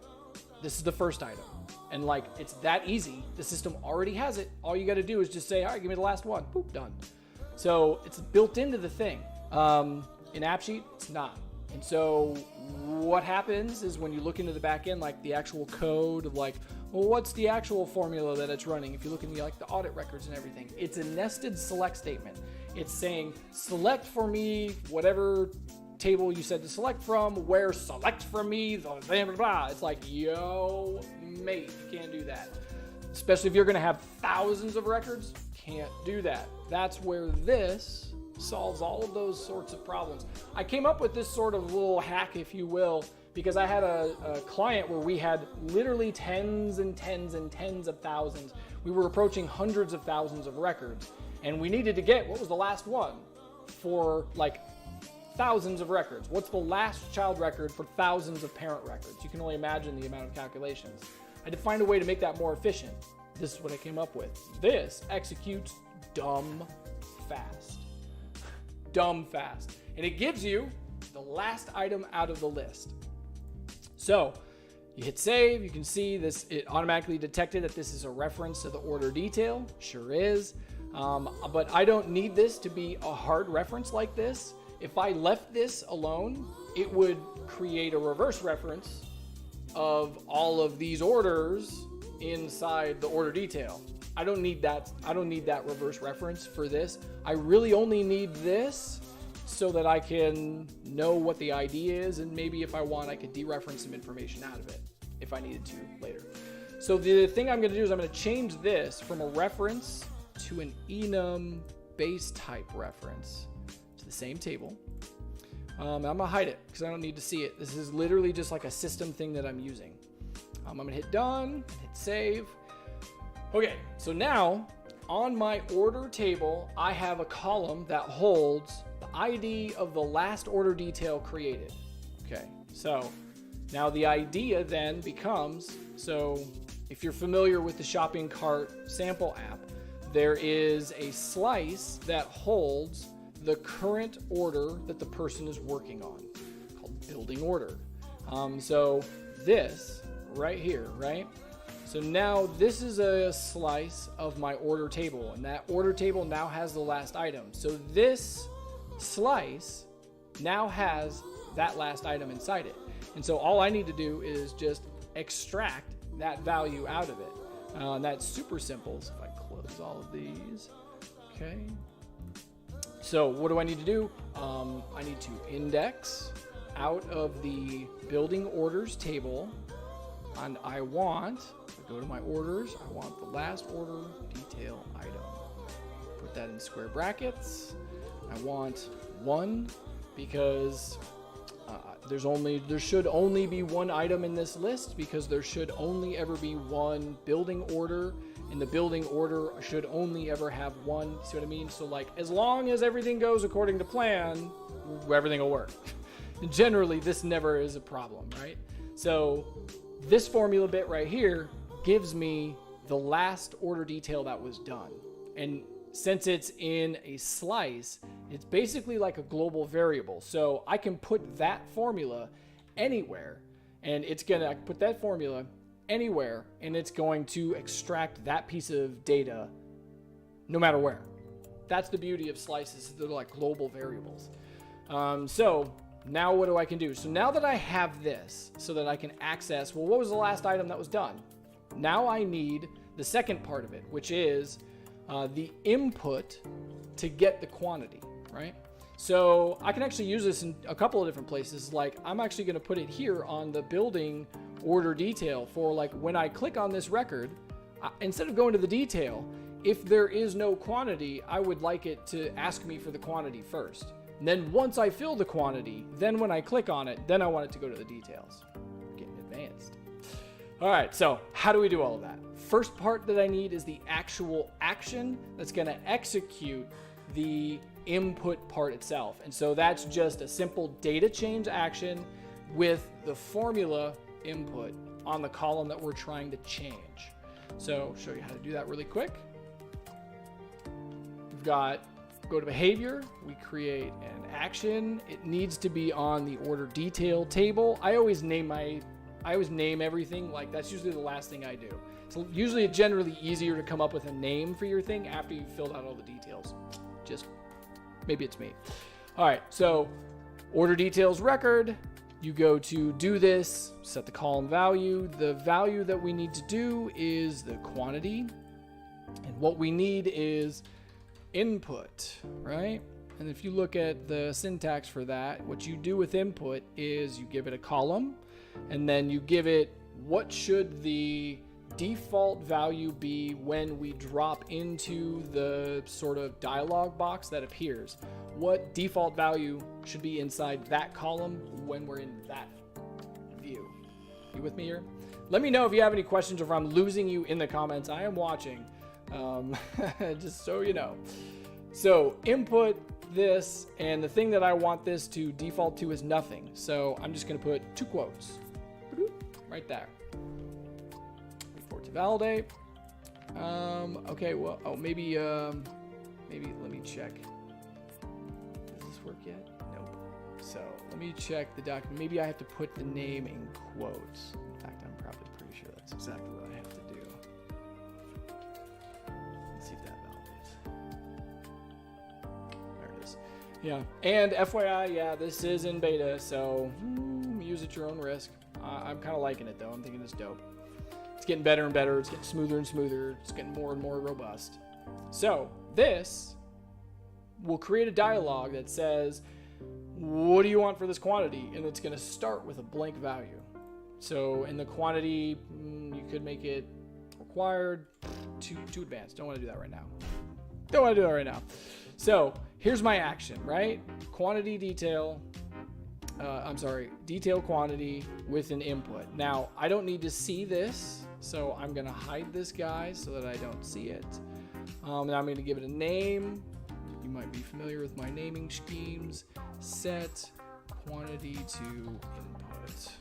This is the first item. And like, it's that easy. The system already has it. All you got to do is just say, all right, give me the last one. Boop, done. So it's built into the thing. In AppSheet, it's not. And so what happens is when you look into the back end, like the actual code of like, well, what's the actual formula that it's running? If you look in the, like the audit records and everything, it's a nested select statement. It's saying, select for me whatever table you said to select from, where select for me, blah, blah, blah. It's like, yo, mate, you can't do that. Especially if you're gonna have thousands of records, can't do that. That's where this solves all of those sorts of problems. I came up with this sort of little hack, if you will, because I had a client where we had literally tens and tens and tens of thousands. We were approaching hundreds of thousands of records, and we needed to get what was the last one for like thousands of records. What's the last child record for thousands of parent records? You can only imagine the amount of calculations. I had to find a way to make that more efficient. This is what I came up with. This executes dumb fast. Dumb fast. And it gives you the last item out of the list. So you hit save, you can see this, it automatically detected that this is a reference to the order detail. Sure is. But I don't need this to be a hard reference like this. If I left this alone, it would create a reverse reference of all of these orders inside the order detail. I don't need that. I don't need that reverse reference for this. I really only need this so that I can know what the ID is, and maybe if I want, I could dereference some information out of it if I needed to later. So the thing I'm going to do is I'm going to change this from a reference to an enum base type reference to the same table. I'm going to hide it because I don't need to see it. This is literally just like a system thing that I'm using. I'm going to hit done, hit save. Okay, so now on my order table, I have a column that holds the ID of the last order detail created. Okay, so now the idea then becomes, so if you're familiar with the shopping cart sample app, there is a slice that holds the current order that the person is working on, called building order. So this right here, right? So now this is a slice of my order table, and that order table now has the last item. So this slice now has that last item inside it. And so all I need to do is just extract that value out of it. And that's super simple. So if I close all of these, okay. So what do I need to do? I need to index out of the building orders table, and I want, go to my orders, I want the last order detail item. Put that in square brackets. I want 1 because there should only be one item in this list, because there should only ever be one building order, and the building order should only ever have one. See what I mean? So like, as long as everything goes according to plan, everything will work. Generally, this never is a problem, right? So this formula bit right here gives me the last order detail that was done. And since it's in a slice, it's basically like a global variable. So I can put that formula anywhere, and it's gonna put that formula anywhere, and it's going to extract that piece of data no matter where. That's the beauty of slices. They're like global variables. So now what I can do? So now that I have this, so that I can access, well, what was the last item that was done? Now I need the second part of it, which is the input to get the quantity, right? So I can actually use this in a couple of different places. Like, I'm actually going to put it here on the building order detail for, like, when I click on this record, instead of going to the detail, if there is no quantity, I would like it to ask me for the quantity first. And then once I fill the quantity, then when I click on it, then I want it to go to the details. Getting advanced. All right, so how do we do all of that? First part that I need is the actual action that's going to execute the input part itself. And so that's just a simple data change action with the formula input on the column that we're trying to change. So I'll show you how to do that really quick. We've got, go to behavior, we create an action. It needs to be on the order detail table. I always name everything, like that's usually the last thing I do. It's usually generally easier to come up with a name for your thing after you've filled out all the details. Just, maybe it's me. All right, so order details record, you go to do this, set the column value. The value that we need to do is the quantity. And what we need is input, right? And if you look at the syntax for that, what you do with input is you give it a column, and then you give it what should the default value be when we drop into the sort of dialog box that appears. What default value should be inside that column when we're in that view. You with me here? Let me know if you have any questions or if I'm losing you in the comments. I am watching, just so you know. So input this, and the thing that I want this to default to is nothing. So I'm just going to put 2 quotes right there. Wait for it to validate. Okay, well, oh, maybe let me check. Does this work yet? Nope. So let me check the document. Maybe I have to put the name in quotes. In fact, I'm probably pretty sure that's exactly what I have to do. Let's see if that validates. There it is. Yeah. And FYI, yeah, this is in beta, so use at your own risk. I'm kind of liking it, though. I'm thinking it's dope. It's getting better and better. It's getting smoother and smoother. It's getting more and more robust. So this will create a dialog that says, what do you want for this quantity? And it's going to start with a blank value. So in the quantity, you could make it required, too advanced. Don't want to do that right now. Don't want to do that right now. So here's my action, right? Quantity detail. Detail quantity with an input. Now, I don't need to see this, so I'm going to hide this guy so that I don't see it. Now I'm going to give it a name. You might be familiar with my naming schemes. Set quantity to input. Yes.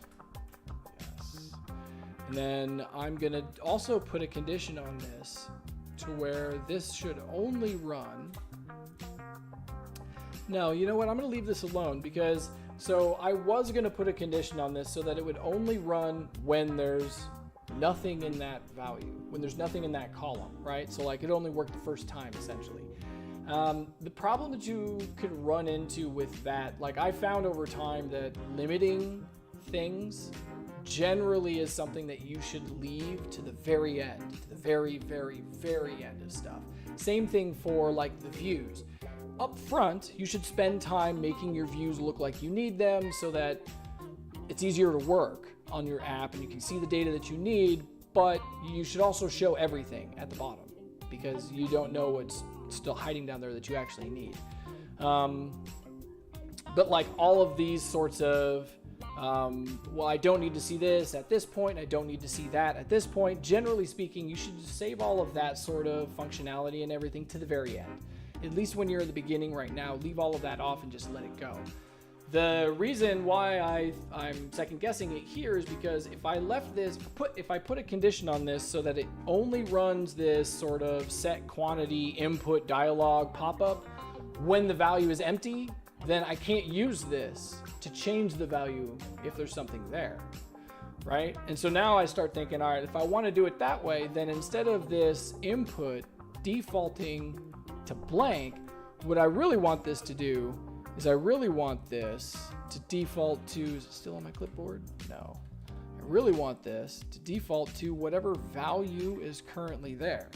And then I'm going to also put a condition on this to where this should only run. No, you know what? I'm going to leave this alone because so I was going to put a condition on this so that it would only run when there's nothing in that value, when there's nothing in that column, right? So like it only worked the first time essentially. The problem that you could run into with that, like I found over time that limiting things generally is something that you should leave to the very end, to the very, very, very end of stuff. Same thing for like the views. Up front, you should spend time making your views look like you need them so that it's easier to work on your app and you can see the data that you need, but you should also show everything at the bottom because you don't know what's still hiding down there that you actually need. But like all of these sorts of, well, I don't need to see this at this point, I don't need to see that at this point. Generally speaking, you should save all of that sort of functionality and everything to the very end. At least when you're at the beginning right now, leave all of that off and just let it go. The reason why I'm second guessing it here is because if I left this, if I put a condition on this so that it only runs this sort of set quantity input dialog pop-up when the value is empty, then I can't use this to change the value if there's something there, right? And so now I start thinking, all right, if I want to do it that way, then instead of this input defaulting to blank, what I really want this to do is I really want this to default to, is it still on my clipboard? No. I really want this to default to whatever value is currently there.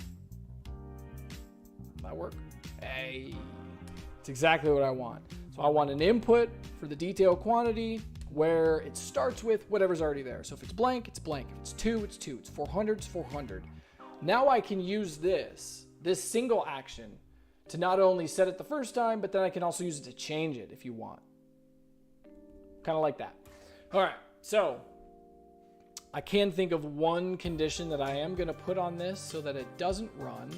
That work? Hey, it's exactly what I want. So I want an input for the detail quantity where it starts with whatever's already there. So if it's blank, it's blank. If it's 2, it's 2. It's 400, it's 400. Now I can use this single action to not only set it the first time, but then I can also use it to change it if you want. Kind of like that. All right, so I can think of one condition that I am going to put on this so that it doesn't run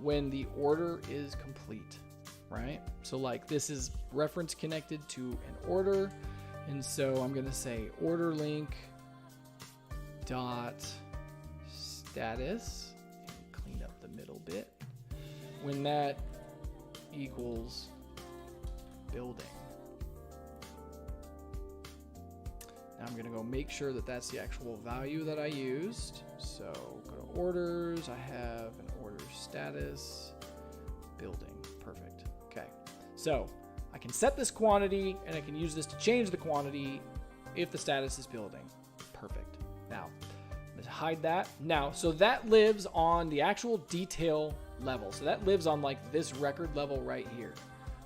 when the order is complete, right? So like this is reference connected to an order, and so I'm going to say order link dot status, and clean up the middle bit, when that equals building. Now I'm going to go make sure that that's the actual value that I used. So go to orders, I have an order status, building, perfect. Okay, so I can set this quantity and I can use this to change the quantity if the status is building. Perfect. Now, let's hide that. Now, so that lives on the actual detail level. So that lives on like this record level right here.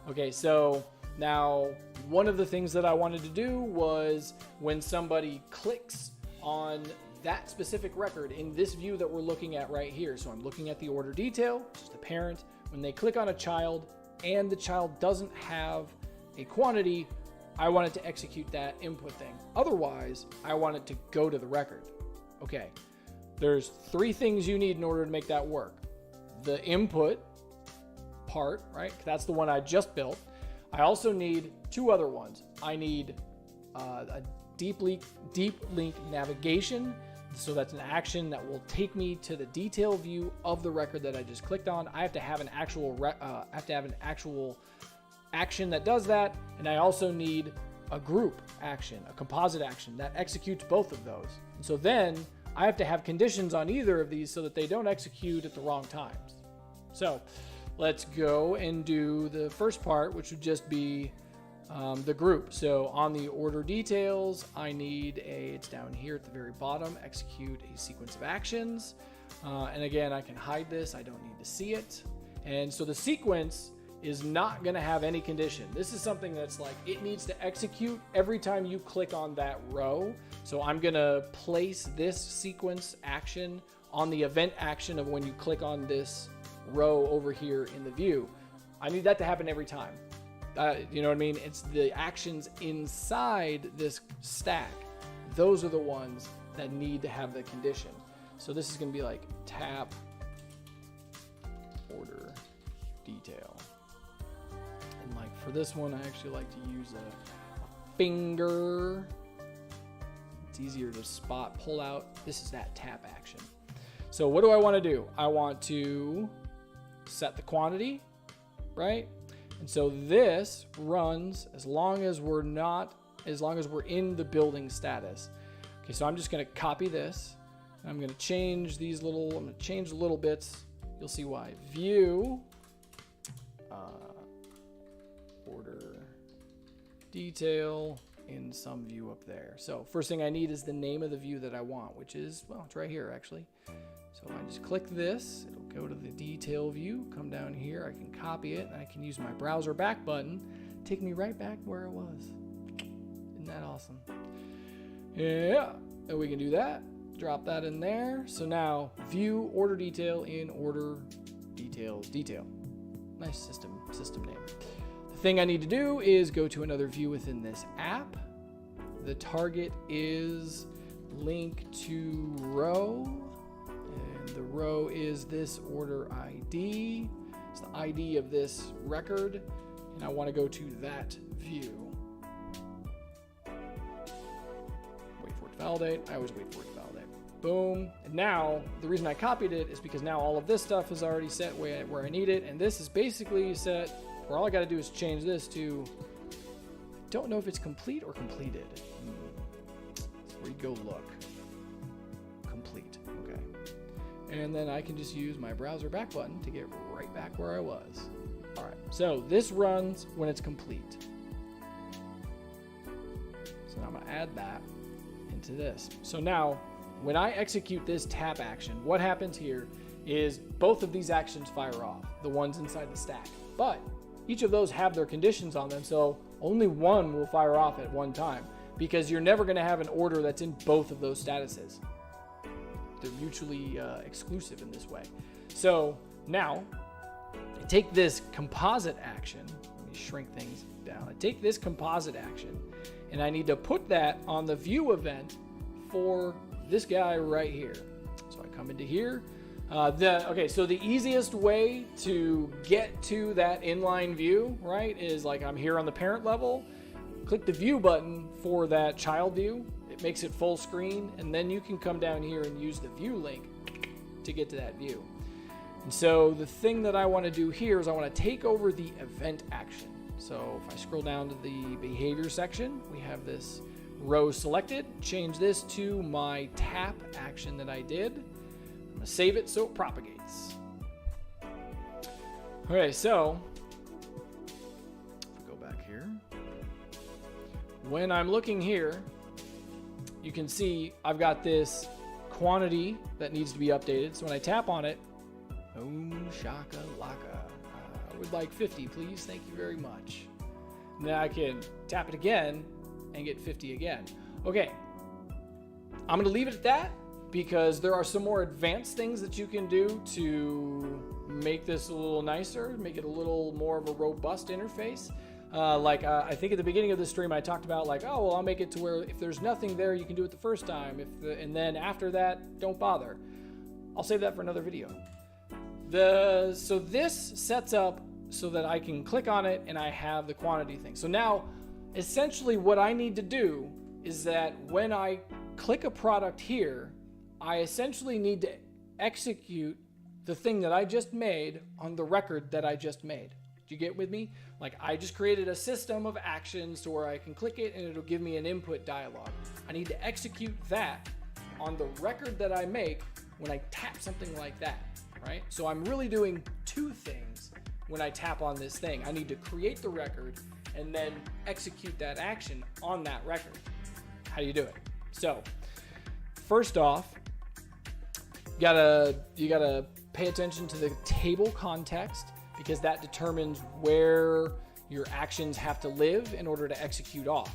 Okay, so now one of the things that I wanted to do was when somebody clicks on that specific record in this view that we're looking at right here. So I'm looking at the order detail, which is the parent. When they click on a child and the child doesn't have a quantity, I want it to execute that input thing. Otherwise, I want it to go to the record. Okay, there's 3 things you need in order to make that work. The input part, right? That's the one I just built. I also need 2 other ones. I need a deep link navigation. So that's an action that will take me to the detail view of the record that I just clicked on. I have to have an actual action that does that, and I also need a group action, a composite action that executes both of those. And so then I have to have conditions on either of these so that they don't execute at the wrong times. So let's go and do the first part, which would just be the group. So on the order details, I need it's down here at the very bottom, execute a sequence of actions. And again, I can hide this. I don't need to see it. And so the sequence is not going to have any condition. This is something that's like, it needs to execute every time you click on that row. So I'm going to place this sequence action on the event action of when you click on this row over here in the view. I need that to happen every time. You know what I mean? It's the actions inside this stack. Those are the ones that need to have the condition. So this is going to be like tap order detail. And like for this one, I actually like to use a finger. It's easier to spot, pull out. This is that tap action. So what do I want to do? I want to set the quantity, right? And so this runs as long as we're in the building status. Okay, so I'm just going to copy this. And I'm going to change these little, I'm going to change the little bits. You'll see why. View, order, detail, in some view up there. So first thing I need is the name of the view that I want, which is, well, it's right here actually. So if I just click this, it'll go to the detail view, come down here, I can copy it, and I can use my browser back button, take me right back where I was. Isn't that awesome? Yeah, and we can do that. Drop that in there. So now view order detail in order details detail. Nice system name. The thing I need to do is go to another view within this app. The target is link to row, and the row is this order ID. It's the ID of this record, and I want to go to that view. Wait for it to validate. I always wait for it to validate. Boom. And now the reason I copied it is because now all of this stuff is already set where I need it, and this is basically set where all I got to do is change this to, don't know if it's complete or completed. That's where you go look. Complete. Okay. And then I can just use my browser back button to get right back where I was. All right. So this runs when it's complete. So now I'm going to add that into this. So now when I execute this tap action, what happens here is both of these actions fire off, the ones inside the stack. But each of those have their conditions on them, so only one will fire off at one time, because you're never going to have an order that's in both of those statuses. They're mutually exclusive in this way. So now I take this composite action. Let me shrink things down. I take this composite action, and I need to put that on the view event for this guy right here. So I come into here. Okay, so the easiest way to get to that inline view, right, is like I'm here on the parent level. Click the view button for that child view. It makes it full screen, and then you can come down here and use the view link to get to that view. And so the thing that I want to do here is I want to take over the event action. So if I scroll down to the behavior section, we have this row selected. Change this to my tap action that I did. I'm going to save it so it propagates. Okay, so go back here. When I'm looking here, you can see I've got this quantity that needs to be updated. So when I tap on it, boom, shaka laka. I would like 50, please. Thank you very much. Now I can tap it again and get 50 again. Okay, I'm going to leave it at that, because there are some more advanced things that you can do to make this a little nicer, make it a little more of a robust interface. I think at the beginning of the stream I talked about like, oh, well, I'll make it to where if there's nothing there, you can do it the first time. And then after that, don't bother. I'll save that for another video. So this sets up so that I can click on it and I have the quantity thing. So now, essentially what I need to do is that when I click a product here, I essentially need to execute the thing that I just made on the record that I just made. Do you get with me? Like, I just created a system of actions to where I can click it and it'll give me an input dialog. I need to execute that on the record that I make when I tap something like that, right? So I'm really doing two things when I tap on this thing. I need to create the record and then execute that action on that record. How do you do it? So first off, you gotta pay attention to the table context, because that determines where your actions have to live in order to execute off.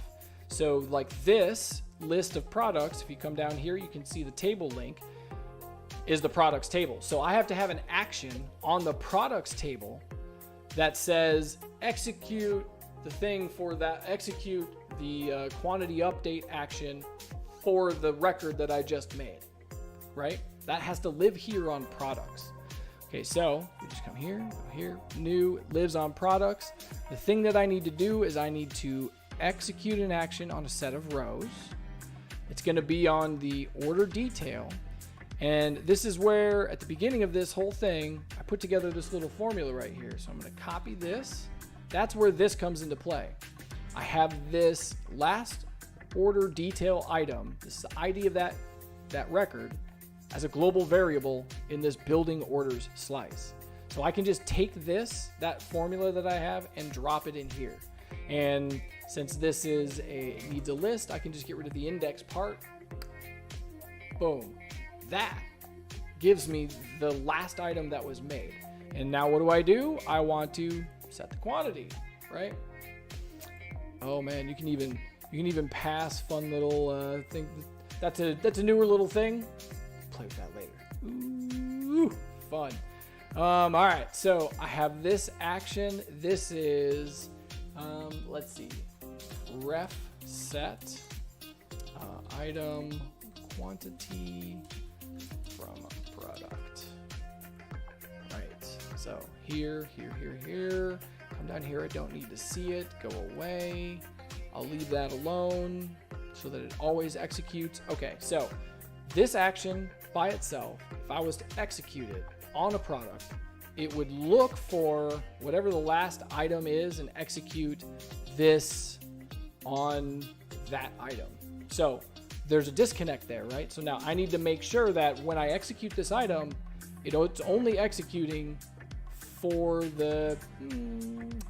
So like this list of products, if you come down here, you can see the table link is the products table. So I have to have an action on the products table that says execute the thing for that, execute the quantity update action for the record that I just made, right? That has to live here on products. Okay, so we just come here, go here, new, it lives on products. The thing that I need to do is I need to execute an action on a set of rows. It's going to be on the order detail. And this is where, at the beginning of this whole thing, I put together this little formula right here. So I'm going to copy this. That's where this comes into play. I have this last order detail item. This is the ID of that record as a global variable in this building orders slice. So I can just take this, that formula that I have, and drop it in here. And since this needs a list, I can just get rid of the index part. Boom. That gives me the last item that was made. And now what do? I want to set the quantity, right? Oh man, you can even pass fun little thing. That's a newer little thing. Play with that later. Ooh, fun. All right, so I have this action. This is, let's see, ref set item quantity from a product. Right, so here. Come down here, I don't need to see it, go away. I'll leave that alone so that it always executes. Okay, so this action by itself, if I was to execute it on a product, it would look for whatever the last item is and execute this on that item. So there's a disconnect there, right? So now I need to make sure that when I execute this item, it's only executing for the,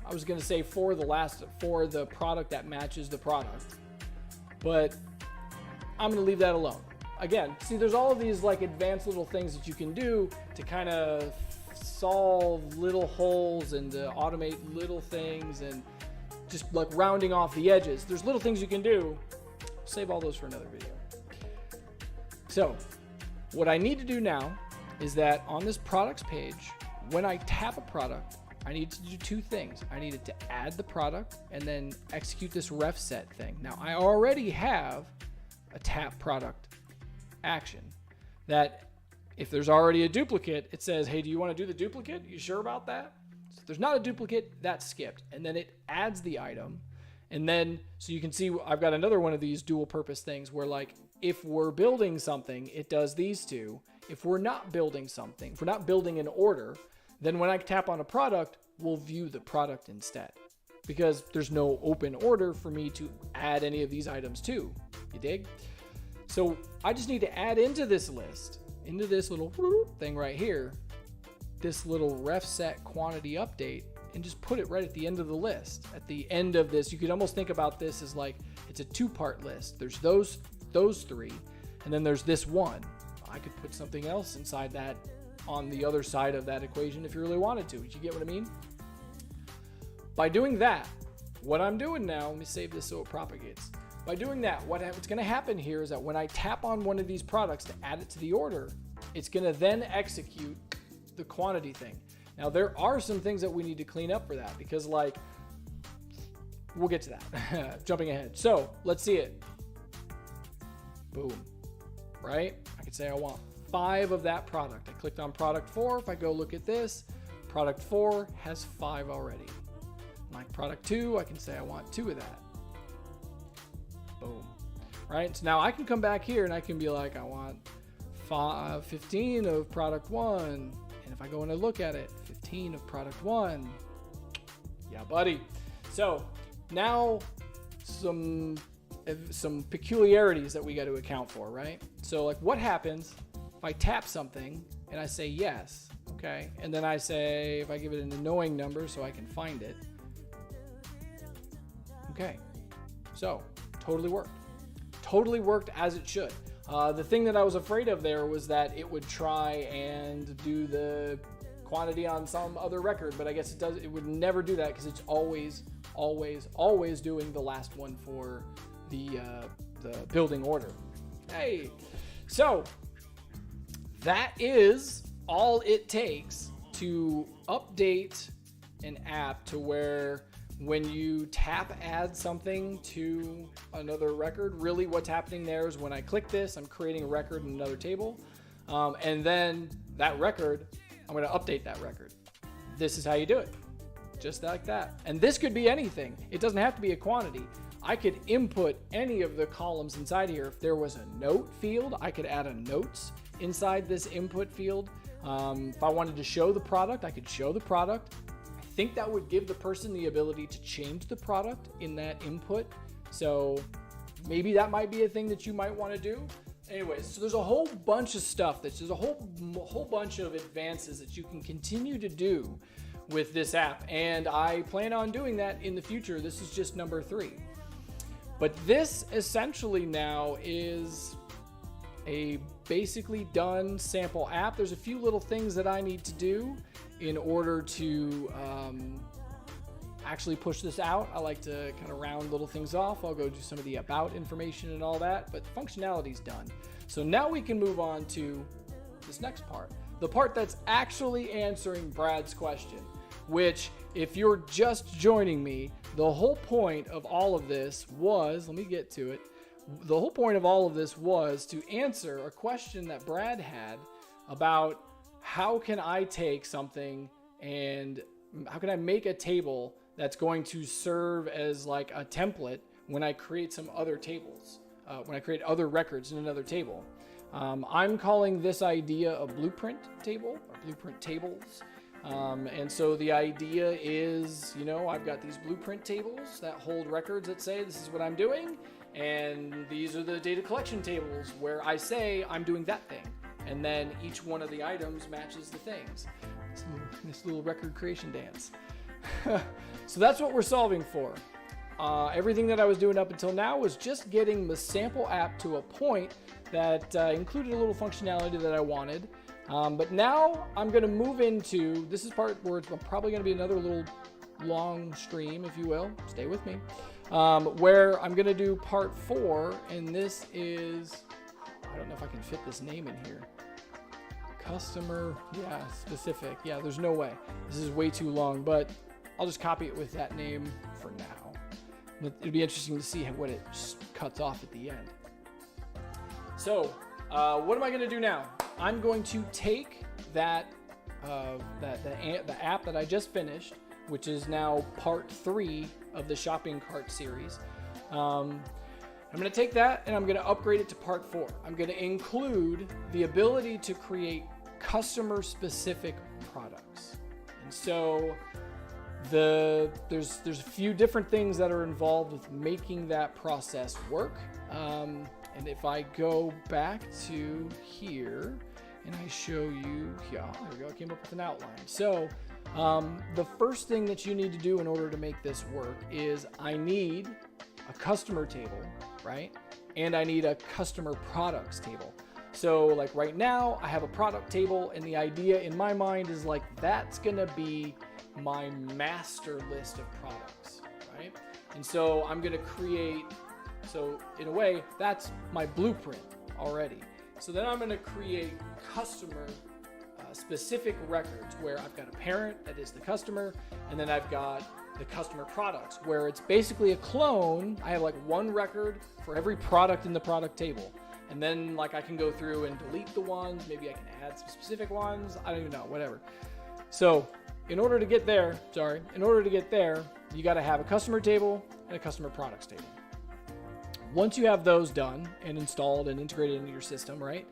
I was gonna say for the product that matches the product, but I'm gonna leave that alone. Again, see, there's all of these like advanced little things that you can do to kind of solve little holes and to automate little things and just like rounding off the edges. There's little things you can do. Save all those for another video. So what I need to do now is that on this products page, when I tap a product, I need to do two things. I needed to add the product and then execute this ref set thing. Now I already have a tap product action that if there's already a duplicate, it says, hey, do you want to do the duplicate? You sure about that? So if there's not a duplicate, that's skipped. And then it adds the item. And then, so you can see I've got another one of these dual purpose things where like, if we're building something, it does these two. If we're not building something, if we're not building an order, then when I tap on a product, we'll view the product instead because there's no open order for me to add any of these items to. You dig? So I just need to add into this list, into this little thing right here, this little ref set quantity update, and just put it right at the end of the list. At the end of this, you could almost think about this as like it's a two-part list. There's those three, and then there's this one. I could put something else inside that on the other side of that equation if you really wanted to. Did you get what I mean? By doing that, what I'm doing now, let me save this so it propagates. By doing that, what's going to happen here is that when I tap on one of these products to add it to the order, it's going to then execute the quantity thing. Now, there are some things that we need to clean up for that because, like, we'll get to that. Jumping ahead. So, let's see it. Boom. Right? I could say I want 5 of that product. I clicked on product 4. If I go look at this, product 4 has 5 already. Like product 2, I can say I want 2 of that. Boom. Right? So now I can come back here and I can be like, I want 15 of product 1. And if I go and I look at it, 15 of product 1. Yeah, buddy. So now some peculiarities that we got to account for, right? So like what happens if I tap something and I say yes, okay, and then I say, if I give it an annoying number so I can find it, okay, so totally worked. Totally worked as it should. The thing that I was afraid of there was that it would try and do the quantity on some other record, but I guess it would never do that because it's always doing the last one for the building order. Hey, so that is all it takes to update an app to where when you tap add something to another record, really what's happening there is when I click this, I'm creating a record in another table. And then that record, I'm going to update that record. This is how you do it. Just like that. And this could be anything. It doesn't have to be a quantity. I could input any of the columns inside here. If there was a note field, I could add a notes inside this input field. If I wanted to show the product, I could show the product. I think that would give the person the ability to change the product in that input. So maybe that might be a thing that you might want to do. Anyways, so there's a whole bunch of stuff there's a whole bunch of advances that you can continue to do with this app, and I plan on doing that in the future. This is just number 3. But this essentially now is a basically done sample app. There's a few little things that I need to do in order to actually push this out. I like to kind of round little things off. I'll go do some of the about information and all that, but the functionality's done. So now we can move on to this next part, the part that's actually answering Brad's question, which, if you're just joining me, the whole point of all of this was, let me get to it. The whole point of all of this was to answer a question that Brad had about how can I take something and how can I make a table that's going to serve as like a template when I create some other tables, when I create other records in another table. I'm calling this idea a blueprint table, or blueprint tables. And so the idea is, I've got these blueprint tables that hold records that say this is what I'm doing, and these are the data collection tables where I say I'm doing that thing, and then each one of the items matches the things. This little record creation dance. So that's what we're solving for. Everything that I was doing up until now was just getting the sample app to a point that included a little functionality that I wanted. But now I'm going to move into, this is part where it's probably going to be another little long stream, if you will. Stay with me. Where I'm going to do part 4, and this is, I don't know if I can fit this name in here. Customer, specific. Yeah, there's no way. This is way too long, but I'll just copy it with that name for now. It'll be interesting to see what it cuts off at the end. So, what am I going to do now? I'm going to take the app that I just finished, which is now part 3 of the shopping cart series. I'm going to take that and I'm going to upgrade it to part 4. I'm going to include the ability to create customer-specific products. And so there's a few different things that are involved with making that process work. And if I go back to here and I show you, there we go, I came up with an outline. So the first thing that you need to do in order to make this work is I need a customer table, right? And I need a customer products table. So like right now I have a product table, and the idea in my mind is like that's gonna be my master list of products, right? And so I'm gonna create, so in a way that's my blueprint already. So then I'm gonna create customer specific records where I've got a parent that is the customer, and then I've got the customer products where it's basically a clone. I have like one record for every product in the product table. And then like I can go through and delete the ones, maybe I can add some specific ones, I don't even know, whatever. So in order to get there, you gotta have a customer table and a customer products table. Once you have those done and installed and integrated into your system, right?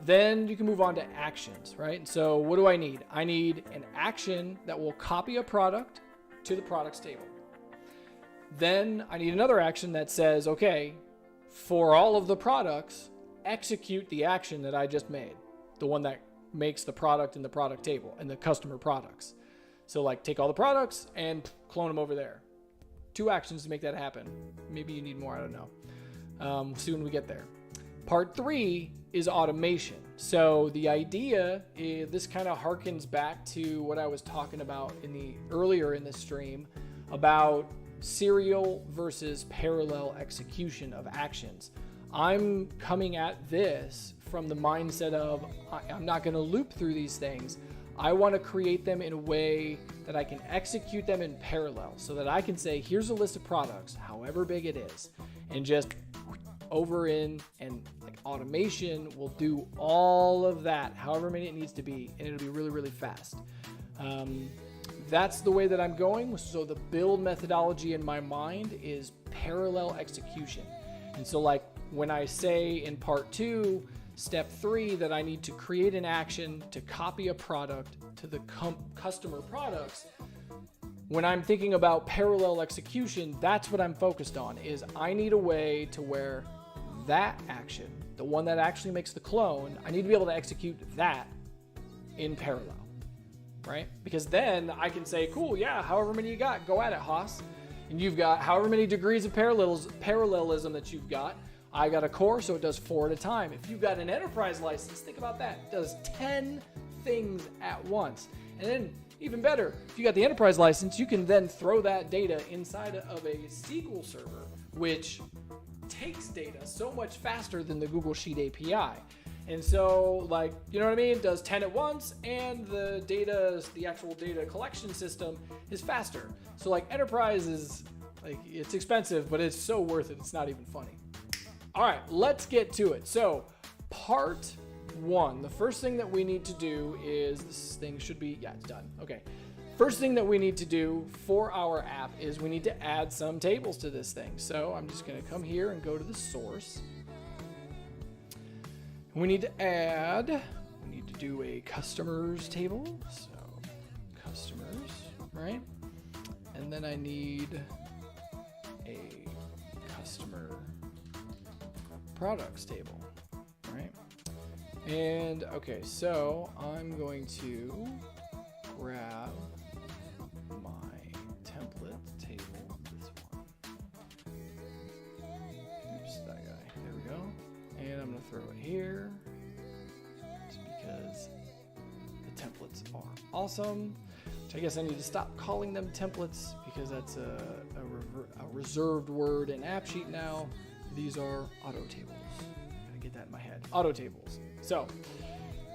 Then you can move on to actions, right? So what do I need? I need an action that will copy a product to the products table. Then I need another action that says, okay, for all of the products, execute the action that I just made. the one that makes the product in the product table and the customer products. So like take all the products and clone them over there. 2 actions to make that happen. Maybe you need more, I don't know. See when we get there. Part 3 is automation. So the idea is, this kind of harkens back to what I was talking about earlier in the stream about serial versus parallel execution of actions. I'm coming at this from the mindset of I'm not going to loop through these things. I want to create them in a way that I can execute them in parallel so that I can say, here's a list of products, however big it is, and just over in, and like automation will do all of that, however many it needs to be, and it'll be really, really fast. That's the way that I'm going. So the build methodology in my mind is parallel execution. And so like when I say in part 2, step 3, that I need to create an action to copy a product to the customer products, when I'm thinking about parallel execution, that's what I'm focused on, is I need a way to where that action, the one that actually makes the clone, I need to be able to execute that in parallel, right? Because then I can say, cool, yeah, however many you got, go at it, Haas. And you've got however many degrees of parallelism that you've got. I got a core, so it does 4 at a time. If you've got an enterprise license, think about that. It does 10 things at once. And then even better, if you got the enterprise license, you can then throw that data inside of a SQL server, which takes data so much faster than the Google Sheet API. And so, like, you know what I mean? It does 10 at once, and the actual data collection system is faster. So like enterprise is like, it's expensive, but it's so worth it. It's not even funny. All right, let's get to it. So part 1, the first thing that we need to do is, this thing should be, yeah, it's done. Okay. First thing that we need to do for our app is we need to add some tables to this thing. So I'm just going to come here and go to the source. We need to do a customers table. So customers, right? And then I need a customer products table, right? And okay, so I'm going to grab my template table, this one. Oops, that guy. There we go. And I'm going to throw it here just because the templates are awesome. Which I guess I need to stop calling them templates because that's a reserved word in AppSheet now. These are auto tables. Gotta get that in my head. Auto tables. So,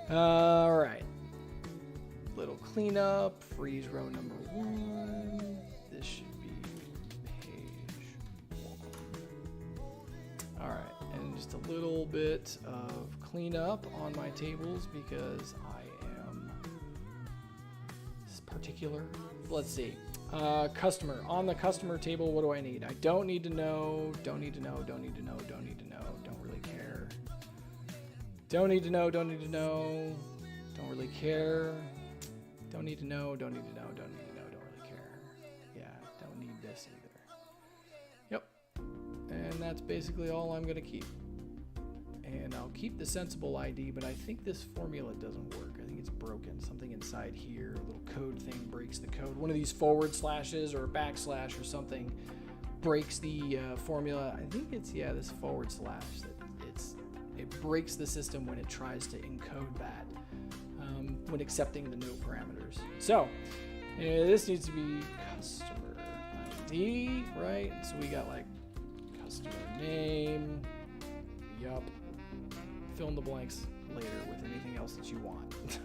all right. Little cleanup. Freeze row number 1. This should be page 1. All right, and just a little bit of cleanup on my tables because I am particular. Let's see. Customer. On the customer table, what do I need? I don't need to know, don't need to know, don't need to know, don't need to know, don't really care. Don't need to know, don't need to know, don't really care. Don't need to know, don't need to know, don't need to know, don't really care. Yeah, don't need this either. Yep. And that's basically all I'm going to keep. And I'll keep the sensible ID, but I think this formula doesn't work. I think it's broken. Something inside here, a little code thing breaks the code. One of these forward slashes or backslash or something breaks the formula. I think it's, yeah, this forward slash. It breaks the system when it tries to encode that, when accepting the no parameters. So this needs to be customer ID, right? So we got like customer name. Yup. Fill in the blanks later with anything else that you want.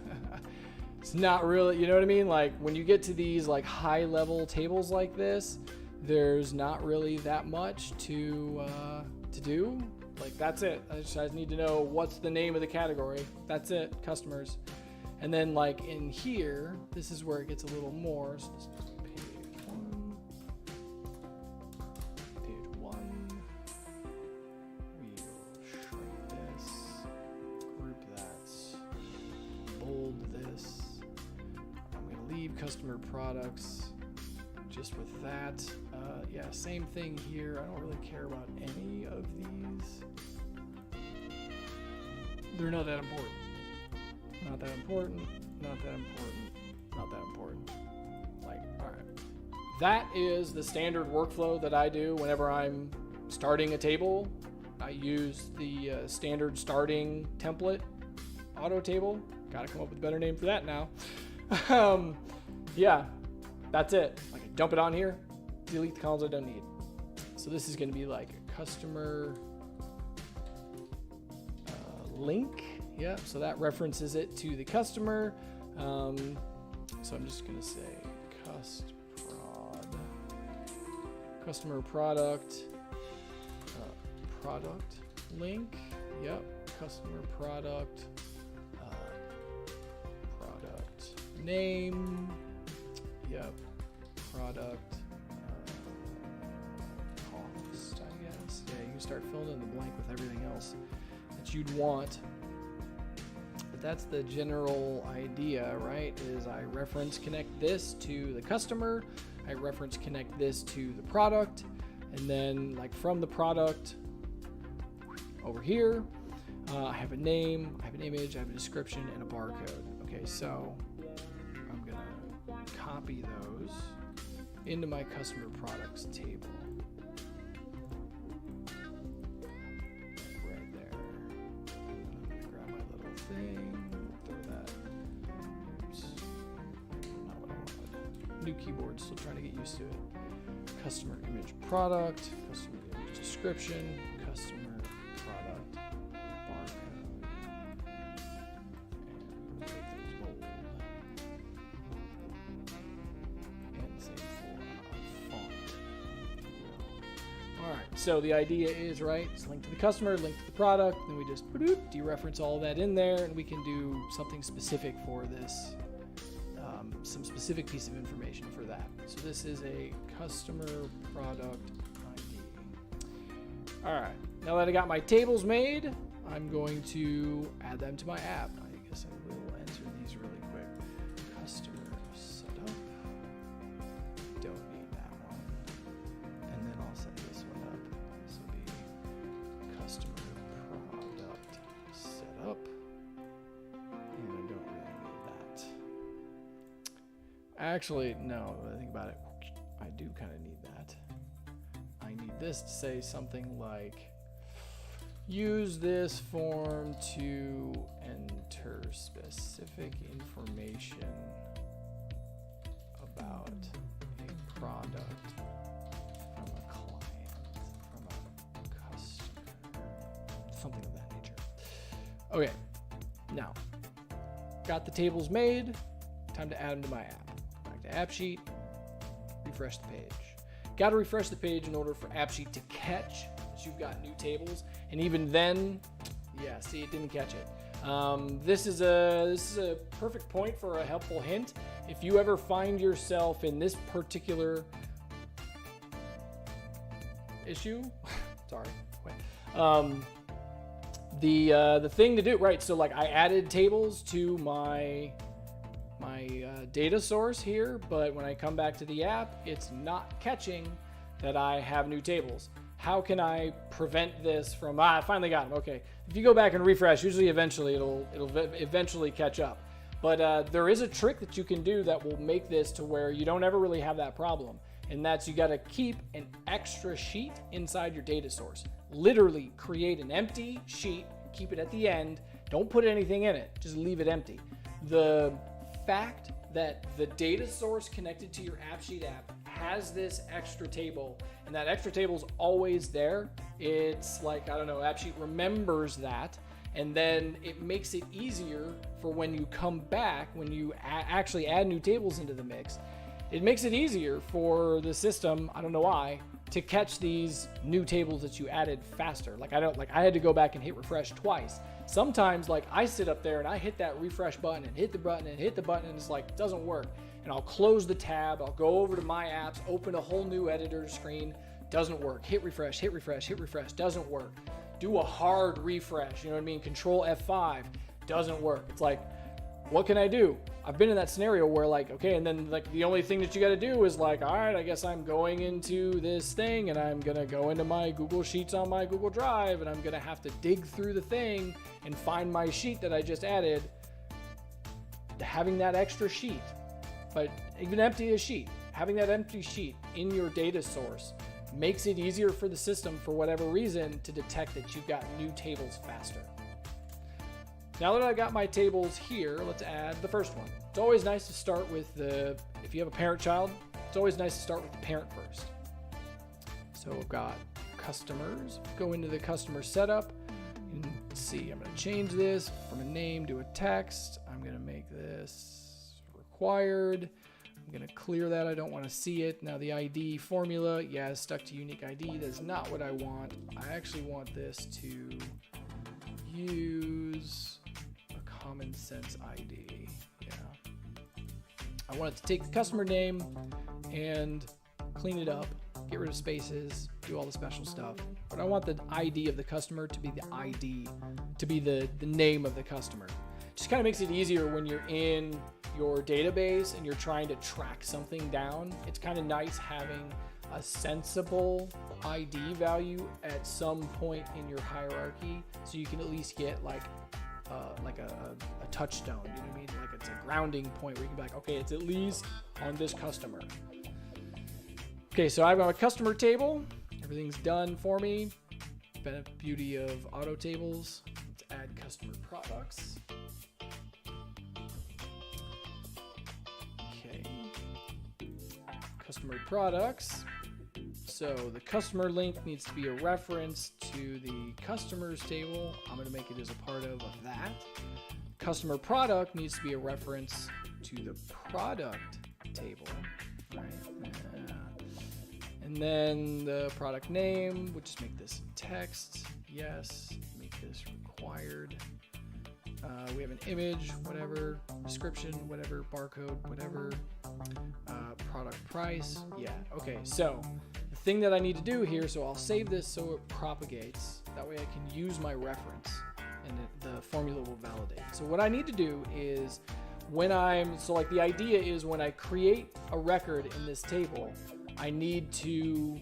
It's not really, you know what I mean? Like when you get to these like high level tables like this, there's not really that much to do. Like that's it. I just need to know what's the name of the category. That's it, customers. And then like in here, this is where it gets a little more. So this is page 1. Page 1. We will shrink this, group that, bold this. I'm going to leave customer products just with that. Yeah, same thing here. I don't really care about any of these. They're not that important. not that important, not that important, not that important. Like, all right. That is the standard workflow that I do whenever I'm starting a table. I use the standard starting template auto table. Got to come up with a better name for that now. Yeah, that's it. Like, I dump it on here, delete the columns I don't need. So this is going to be like a customer link. Yeah, so that references it to the customer. So I'm just going to say customer product link. Yep, customer product name. Yep, product cost, I guess. Yeah, you can start filling in the blank with everything else that you'd want. But that's the general idea, right? Is I reference connect this to the customer, I reference connect this to the product, and then like from the product over here, I have a name, I have an image, I have a description, and a barcode. Okay, so I'm gonna copy those into my customer products table. Right there. And then I'm gonna grab my little thing, throw that. Oops. Not what I wanted. New keyboard, still trying to get used to it. Customer image product, customer image description, customer product barcode. And make those bold. And same for font. All right, so the idea is, right, it's link to the customer, link to the product, then we just dereference all that in there, and we can do something specific for this, some specific piece of information for that. So this is a customer product ID. All right, now that I got my tables made, I'm going to add them to my app. I guess I will enter these really quick. Customer setup. Don't need that one. And then I'll set this one up. This will be customer product setup. And I don't really need that. Actually, no, when I think about it, I do kind of need that. I need this to say something like, use this form to enter specific information about a product from a client, from a customer, something of that nature. Okay, now, got the tables made, time to add them to my app. Back to AppSheet, refresh the page. Got to refresh the page in order for AppSheet to catch that you've got new tables, and even then, yeah, see, it didn't catch it. This is a perfect point for a helpful hint. If you ever find yourself in this particular issue, sorry, the thing to do, right? So like I added tables to my data source here, but when I come back to the app, it's not catching that I have new tables. How can I prevent this from, I finally got them, okay. If you go back and refresh, usually eventually it'll eventually catch up. But there is a trick that you can do that will make this to where you don't ever really have that problem. And that's you gotta keep an extra sheet inside your data source. Literally create an empty sheet, keep it at the end, don't put anything in it, just leave it empty. The fact that the data source connected to your AppSheet app has this extra table, and that extra table is always there. It's like, I don't know, AppSheet remembers that, and then it makes it easier for when you come back, when you actually add new tables into the mix, it makes it easier for the system, I don't know why, to catch these new tables that you added faster. Like I had to go back and hit refresh twice. Sometimes like I sit up there and I hit that refresh button and hit the button and hit the button and it's like, it doesn't work. And I'll close the tab, I'll go over to my apps, open a whole new editor screen, doesn't work. Hit refresh, hit refresh, hit refresh, doesn't work. Do a hard refresh, you know what I mean? Control F5, doesn't work. It's like, what can I do? I've been in that scenario where like, okay, and then like the only thing that you got to do is like, all right, I guess I'm going into this thing and I'm going to go into my Google Sheets on my Google Drive and I'm going to have to dig through the thing and find my sheet that I just added. having that extra sheet, but even empty a sheet, having that empty sheet in your data source makes it easier for the system, for whatever reason, to detect that you've got new tables faster. Now that I've got my tables here, let's add the first one. It's always nice to start with if you have a parent-child, it's always nice to start with the parent first. So we've got customers, go into the customer setup, and let's see, I'm gonna change this from a name to a text. I'm gonna make this required. I'm gonna clear that, I don't wanna see it. Now the ID formula, yeah, stuck to unique ID. That's not what I want. I actually want this to use a common sense ID, yeah. I want it to take the customer name and clean it up, get rid of spaces, do all the special stuff. But I want the ID of the customer to be the ID, to be the name of the customer. Just kind of makes it easier when you're in your database and you're trying to track something down. It's kind of nice having a sensible ID value at some point in your hierarchy, so you can at least get like a touchstone, you know what I mean? Like it's a grounding point where you can be like, okay, it's at least on this customer. Okay, so I've got a customer table. Everything's done for me. Beauty of auto tables. Let's add customer products. Okay. Customer products. So the customer link needs to be a reference to the customers table. I'm going to make it as a part of that. Customer product needs to be a reference to the product table. Right. And then the product name, we'll just make this text. Yes. Make this required. We have an image, whatever, description, whatever, barcode, whatever, product price. Yeah. Okay. So the thing that I need to do here, so I'll save this so it propagates. That way I can use my reference and the formula will validate. So what I need to do is like the idea is when I create a record in this table, I need to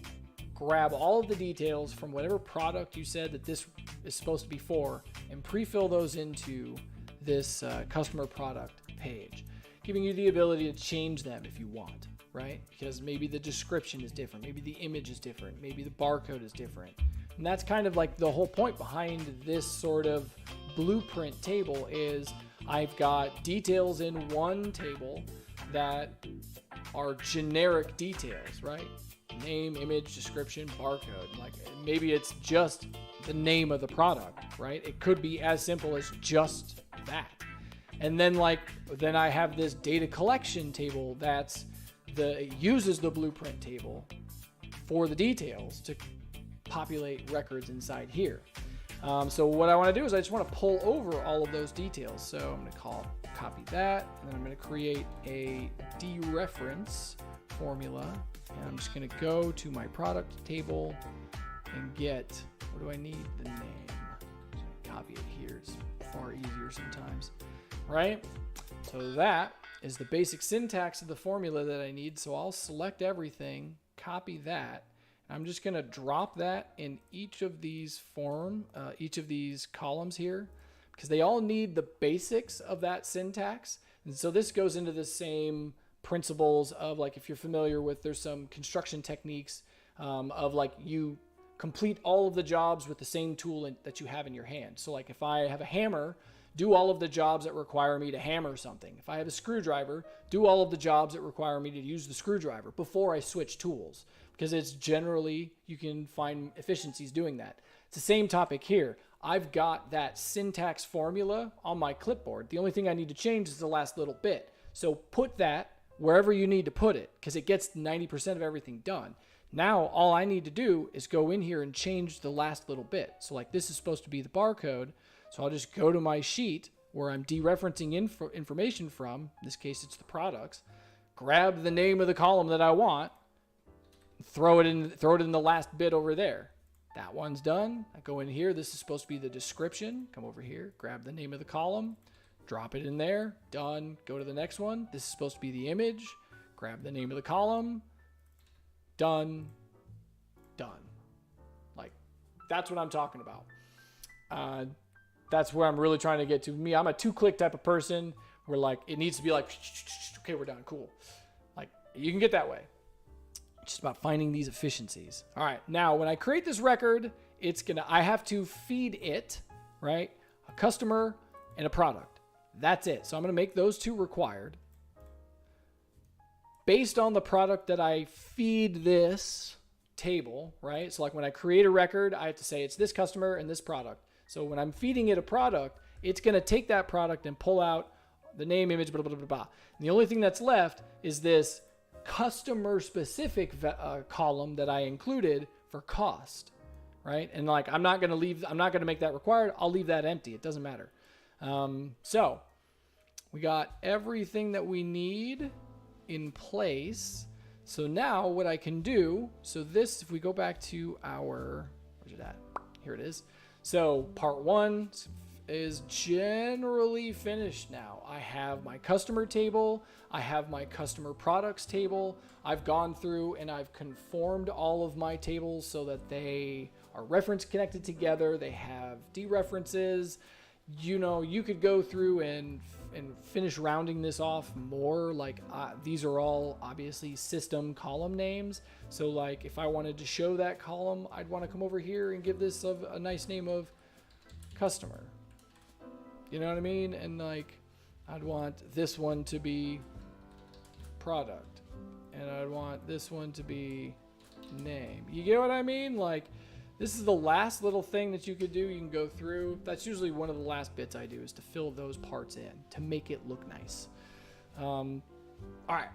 grab all of the details from whatever product you said that this is supposed to be for and pre-fill those into this customer product page, giving you the ability to change them if you want, right? Because maybe the description is different, maybe the image is different, maybe the barcode is different. And that's kind of like the whole point behind this sort of blueprint table is I've got details in one table that are generic details, right? Name, image, description, barcode. Like maybe it's just the name of the product, right? It could be as simple as just that. And then then I have this data collection table it uses the blueprint table for the details to populate records inside here. So what I want to do is I just want to pull over all of those details. So I'm going to copy that, and then I'm going to create a dereference formula. And I'm just going to go to my product table and get, what do I need? The name. Copy it here. It's far easier sometimes, right? So that is the basic syntax of the formula that I need. So I'll select everything, copy that. I'm just going to drop that in each of these columns here, because they all need the basics of that syntax. And so this goes into the same principles of, like, if you're familiar with, there's some construction techniques of like you complete all of the jobs with the same tool that you have in your hand. So like if I have a hammer, do all of the jobs that require me to hammer something. If I have a screwdriver, do all of the jobs that require me to use the screwdriver before I switch tools, because it's generally, you can find efficiencies doing that. It's the same topic here. I've got that syntax formula on my clipboard. The only thing I need to change is the last little bit. So put that wherever you need to put it, because it gets 90% of everything done. Now, all I need to do is go in here and change the last little bit. So like this is supposed to be the barcode. So I'll just go to my sheet where I'm dereferencing information from. In this case, it's the products. Grab the name of the column that I want, throw it in the last bit over there. That one's done. I go in here. This is supposed to be the description. Come over here, grab the name of the column, drop it in there. Done. Go to the next one. This is supposed to be the image. Grab the name of the column. Done. Done. Like, that's what I'm talking about. That's where I'm really trying to get to. I'm a 2-click type of person, where like it needs to be like, okay, we're done, cool. Like you can get that way. It's just about finding these efficiencies. All right, now when I create this record, I have to feed it, right? A customer and a product. That's it. So I'm gonna make those two required. Based on the product that I feed this table, right? So like when I create a record, I have to say it's this customer and this product. So when I'm feeding it a product, it's going to take that product and pull out the name, image, blah, blah, blah, blah. And the only thing that's left is this customer specific column that I included for cost, right? And like, I'm not going to make that required. I'll leave that empty. It doesn't matter. So we got everything that we need in place. So now what I can do, so this, if we go back to our, where's it at? Here it is. So part 1 is generally finished now. I have my customer table. I have my customer products table. I've gone through and I've conformed all of my tables so that they are reference connected together. They have dereferences. You know, you could go through and finish rounding this off more. Like these are all obviously system column names. So like if I wanted to show that column, I'd want to come over here and give this a nice name of customer. You know what I mean? And like I'd want this one to be product, and I'd want this one to be name. You get what I mean? Like this is the last little thing that you could do. You can go through. That's usually one of the last bits I do, is to fill those parts in to make it look nice. All right.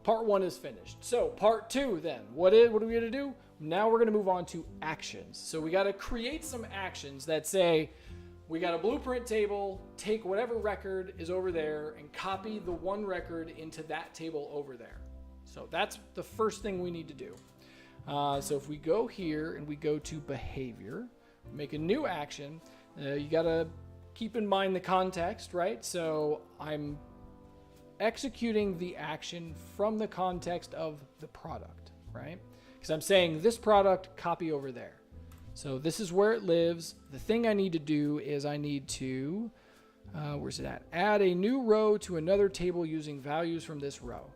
Part 1 is finished. So part 2 then, what are we gonna do? Now we're gonna move on to actions. So we gotta create some actions that say, we got a blueprint table, take whatever record is over there and copy the one record into that table over there. So that's the first thing we need to do. So if we go here and we go to behavior, make a new action, you gotta keep in mind the context, right? So I'm executing the action from the context of the product, right? Because I'm saying this product, copy over there. So this is where it lives. The thing I need to do is I need to, where's it at? Add a new row to another table using values from this row.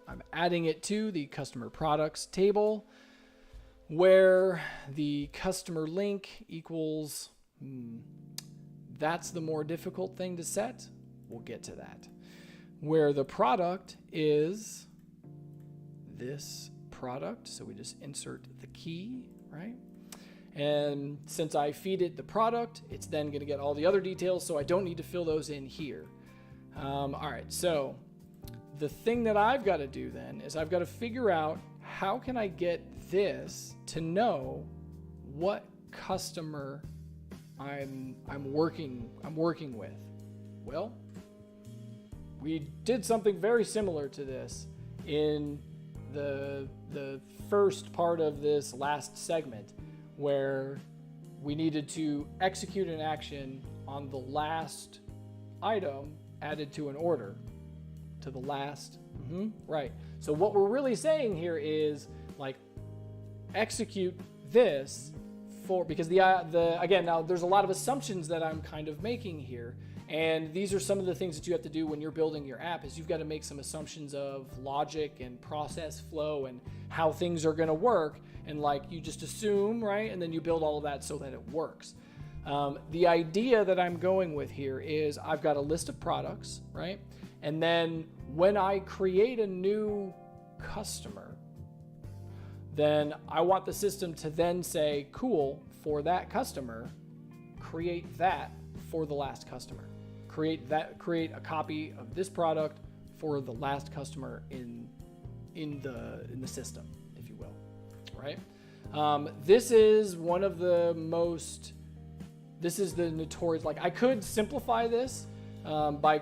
I'm adding it to the customer products table where the customer link equals, that's the more difficult thing to set. We'll get to that. Where the product is this product. So we just insert the key, right? And since I feed it the product, it's then going to get all the other details, so I don't need to fill those in here. All right, so the thing that I've got to do then is I've got to figure out how can I get this to know what customer I'm working with. Well, we did something very similar to this in the first part of this last segment, where we needed to execute an action on the last item added to an order, to the last, right. So what we're really saying here is like execute this for, because again, now there's a lot of assumptions that I'm kind of making here. And these are some of the things that you have to do when you're building your app, is you've got to make some assumptions of logic and process flow and how things are going to work. And like you just assume, right? And then you build all of that so that it works. The idea that I'm going with here is I've got a list of products, right? And then when I create a new customer, then I want the system to then say, cool, for that customer, create that for the last customer. Create a copy of this product for the last customer in the system, if you will, right? This is one of the most, this is the notorious, like I could simplify this by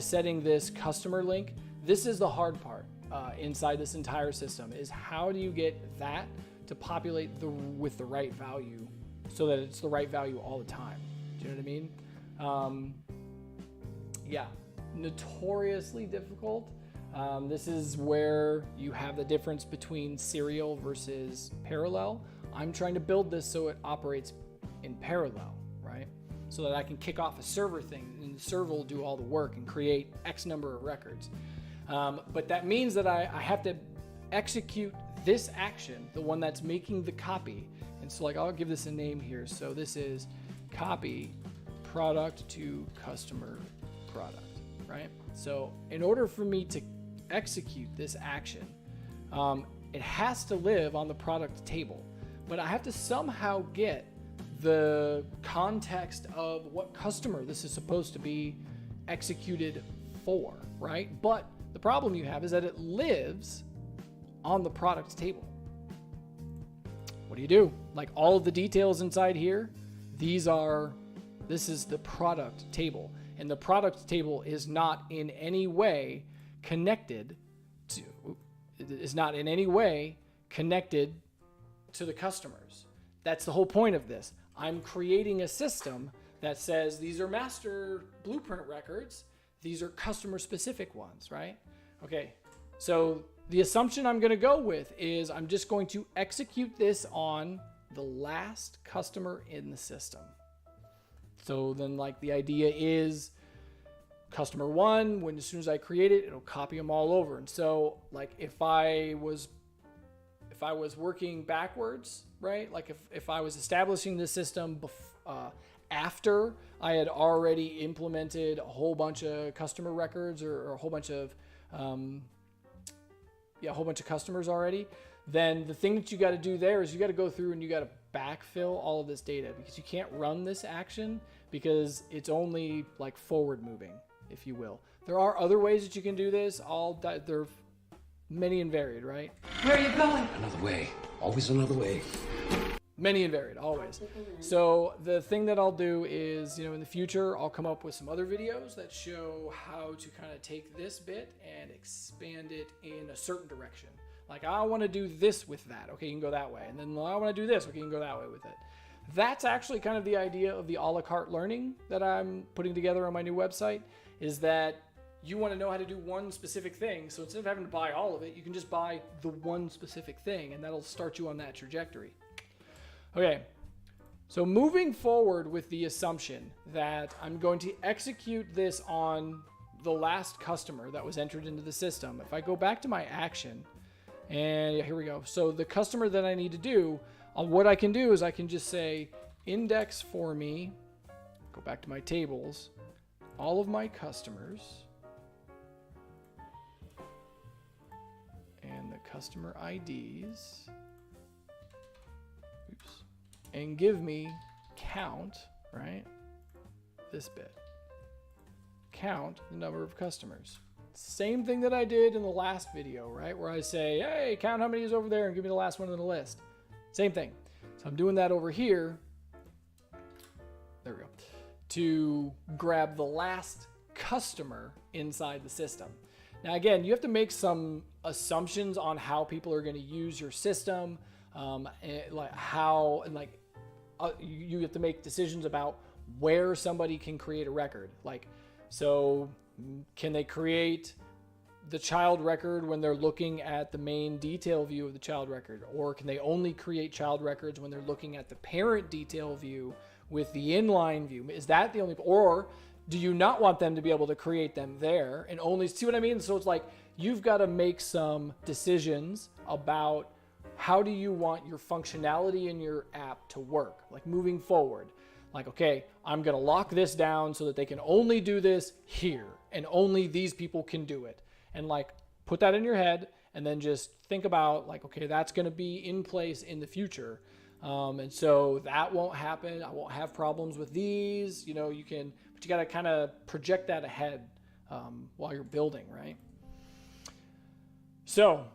setting this customer link. This is the hard part inside this entire system, is how do you get that to populate with the right value so that it's the right value all the time. Do you know what I mean? Yeah, notoriously difficult. This is where you have the difference between serial versus parallel. I'm trying to build this so it operates in parallel, right? so that I can kick off a server thing, and the server will do all the work and create X number of records. But that means that I have to execute this action, the one that's making the copy. And so like I'll give this a name here. So this is copy product to customer product, right? So in order for me to execute this action, it has to live on the product table, but I have to somehow get the context of what customer this is supposed to be executed for, right? But the problem you have is that it lives on the product table. What do? Like all of the details inside here, this is the product table, and the product table is not in any way connected to the customers. That's the whole point of this. I'm creating a system that says these are master blueprint records, these are customer specific ones, right? Okay, so the assumption I'm going to go with is I'm just going to execute this on the last customer in the system. So then like the idea is customer one, as soon as I create it, it'll copy them all over. And so like if I was working backwards, right? Like if I was establishing the system after I had already implemented a whole bunch of customer records or a whole bunch of customers already, then the thing that you got to do there is you got to go through and you got to backfill all of this data, because you can't run this action because it's only like forward moving, if you will. There are other ways that you can do this. They're many and varied, right? Where are you going? Another way. Always another way. Many and varied, always. So the thing that I'll do is, in the future, I'll come up with some other videos that show how to kind of take this bit and expand it in a certain direction. Like, I want to do this with that. Okay, you can go that way. And then I want to do this. Okay, you can go that way with it. That's actually kind of the idea of the a la carte learning that I'm putting together on my new website, is that you want to know how to do one specific thing. So instead of having to buy all of it, you can just buy the one specific thing, and that'll start you on that trajectory. Okay, so moving forward with the assumption that I'm going to execute this on the last customer that was entered into the system. If I go back to my action, and here we go. So the customer that I need to do, what I can do is I can just say index for me, go back to my tables, all of my customers, and the customer IDs, and give me count, right? This bit. Count the number of customers. Same thing that I did in the last video, right? Where I say, hey, count how many is over there and give me the last one on the list. Same thing. So I'm doing that over here. There we go. To grab the last customer inside the system. Now, again, you have to make some assumptions on how people are going to use your system. You have to make decisions about where somebody can create a record. Like, so can they create the child record when they're looking at the main detail view of the child record? Or can they only create child records when they're looking at the parent detail view with the inline view? Is that the only, or do you not want them to be able to create them there and only, see what I mean? So it's like, you've got to make some decisions about how do you want your functionality in your app to work, like moving forward. Like, okay, I'm going to lock this down so that they can only do this here and only these people can do it. And like, put that in your head and then just think about like, okay, that's going to be in place in the future. And so that won't happen. I won't have problems with these, but you got to kind of project that ahead while you're building, right? So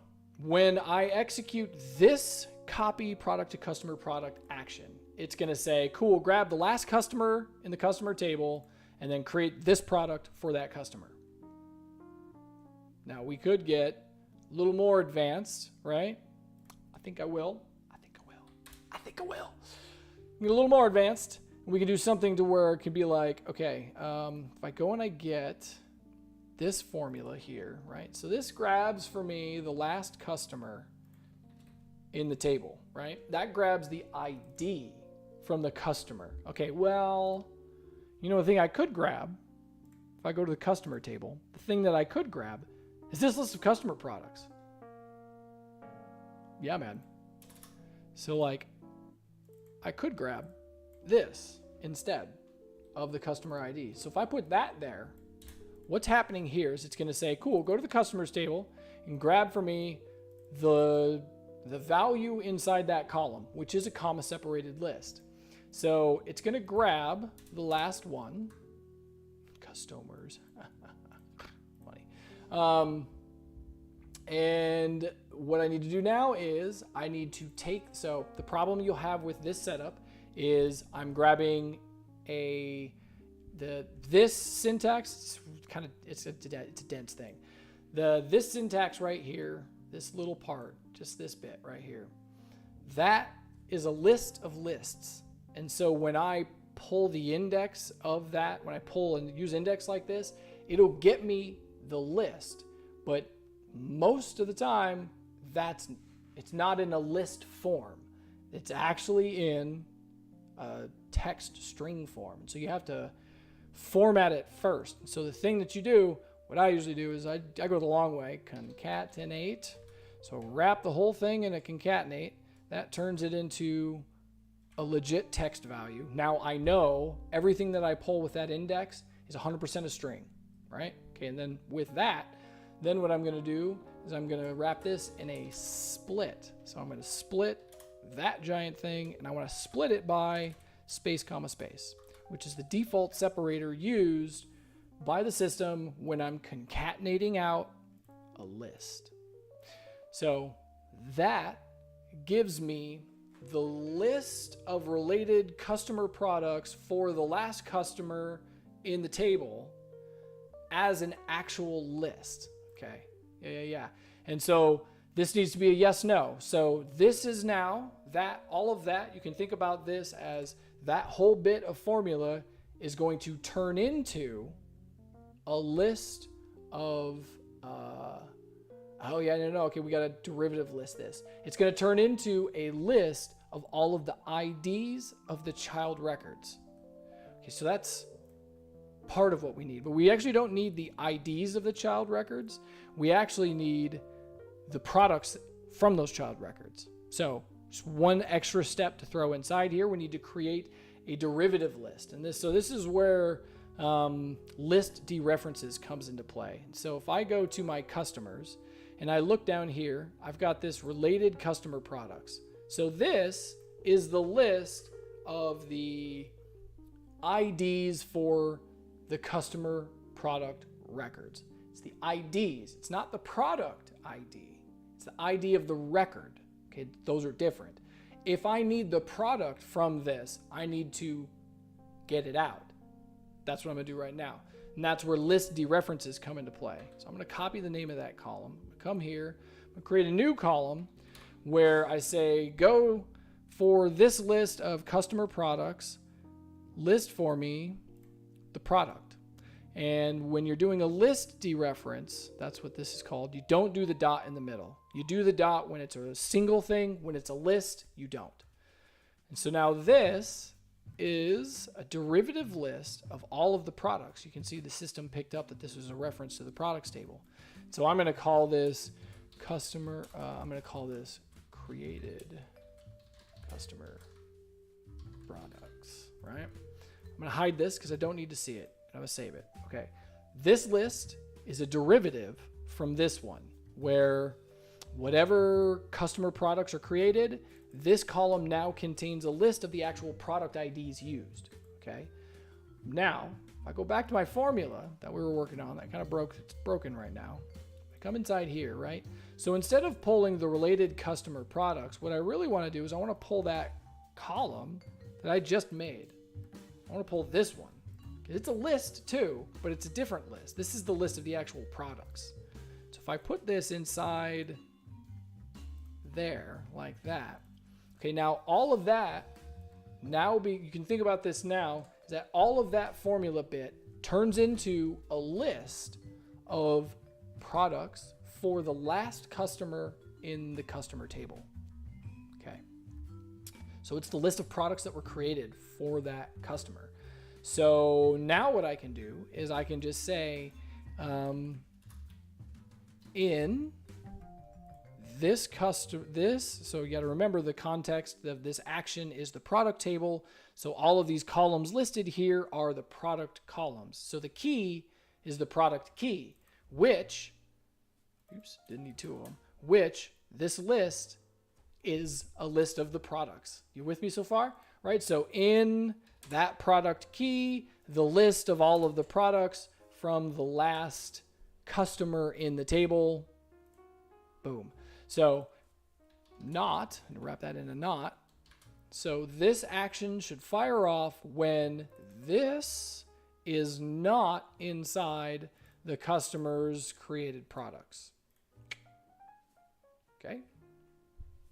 when I execute this copy product to customer product action, it's going to say, cool, grab the last customer in the customer table and then create this product for that customer. Now we could get a little more advanced, right? I think I will. Get a little more advanced. We can do something to where it could be like, okay, if I go and I get this formula here, right? So this grabs for me the last customer in the table, right? That grabs the ID from the customer. Okay, well, You know, the thing I could grab, if I go to the customer table, the thing that I could grab is this list of customer products. Yeah, man. So like, I could grab this instead of the customer ID. So if I put that there, what's happening here is it's going to say, cool, go to the customers table and grab for me the value inside that column, which is a comma separated list. So it's going to grab the last one, customers, funny. And what I need to do now is I need to take, so the problem you'll have with this setup is I'm grabbing this syntax, it's a dense thing. This syntax right here, this little part, just this bit right here, that is a list of lists. And so when I pull the index of that, when I pull and use index like this, it'll get me the list. But most of the time, it's not in a list form. It's actually in a text string form. So you have to format it first. So the thing that you do, what I usually do is I go the long way, concatenate. So wrap the whole thing in a concatenate. That turns it into a legit text value. Now I know everything that I pull with that index is 100% a string, right? Okay, and then with that, then what I'm going to do is I'm going to wrap this in a split. So I'm going to split that giant thing, and I want to split it by space, comma, space, which is the default separator used by the system when I'm concatenating out a list. So that gives me the list of related customer products for the last customer in the table as an actual list. Okay. Yeah. And so this needs to be a yes, no. So this is now that, all of that, you can think about this as that whole bit of formula is going to turn into a list of, okay, we got to derivative list this. It's going to turn into a list of all of the IDs of the child records. Okay, so that's part of what we need, but we actually don't need the IDs of the child records. We actually need the products from those child records. So just one extra step to throw inside here, we need to create a derivative list. And this is where list dereferences comes into play. So if I go to my customers and I look down here, I've got this related customer products. So this is the list of the IDs for the customer product records. It's the IDs. It's not the product ID. It's the ID of the record. Okay, those are different. If I need the product from this, I need to get it out. That's what I'm going to do right now. And that's where list dereferences come into play. So I'm going to copy the name of that column. I'm going to come here. I'm going to create a new column where I say, go for this list of customer products, list for me the product. And when you're doing a list dereference, that's what this is called. You don't do the dot in the middle. You do the dot when it's a single thing. When it's a list, you don't. And so now this is a derivative list of all of the products. You can see the system picked up that this was a reference to the products table. So I'm going to call this customer, I'm going to call this created customer products, right? I'm going to hide this because I don't need to see it. I'm going to save it. Okay. This list is a derivative from this one where whatever customer products are created, this column now contains a list of the actual product IDs used. Okay. Now, if I go back to my formula that we were working on, that kind of broke, it's broken right now. I come inside here, right? So instead of pulling the related customer products, what I really want to do is I want to pull that column that I just made. I want to pull this one. It's a list too, but it's a different list. This is the list of the actual products. So if I put this inside there like that, okay, now all of that you can think about this now, is that all of that formula bit turns into a list of products for the last customer in the customer table. Okay. So it's the list of products that were created for that customer. So now what I can do is I can just say in this so you got to remember the context of this action is the product table. So all of these columns listed here are the product columns. So the key is the product key, which, oops, didn't need two of them, which this list is a list of the products. You with me so far? Right? So in that product key, the list of all of the products from the last customer in the table, boom. So not, and wrap that in a not. So this action should fire off when this is not inside the customer's created products. Okay.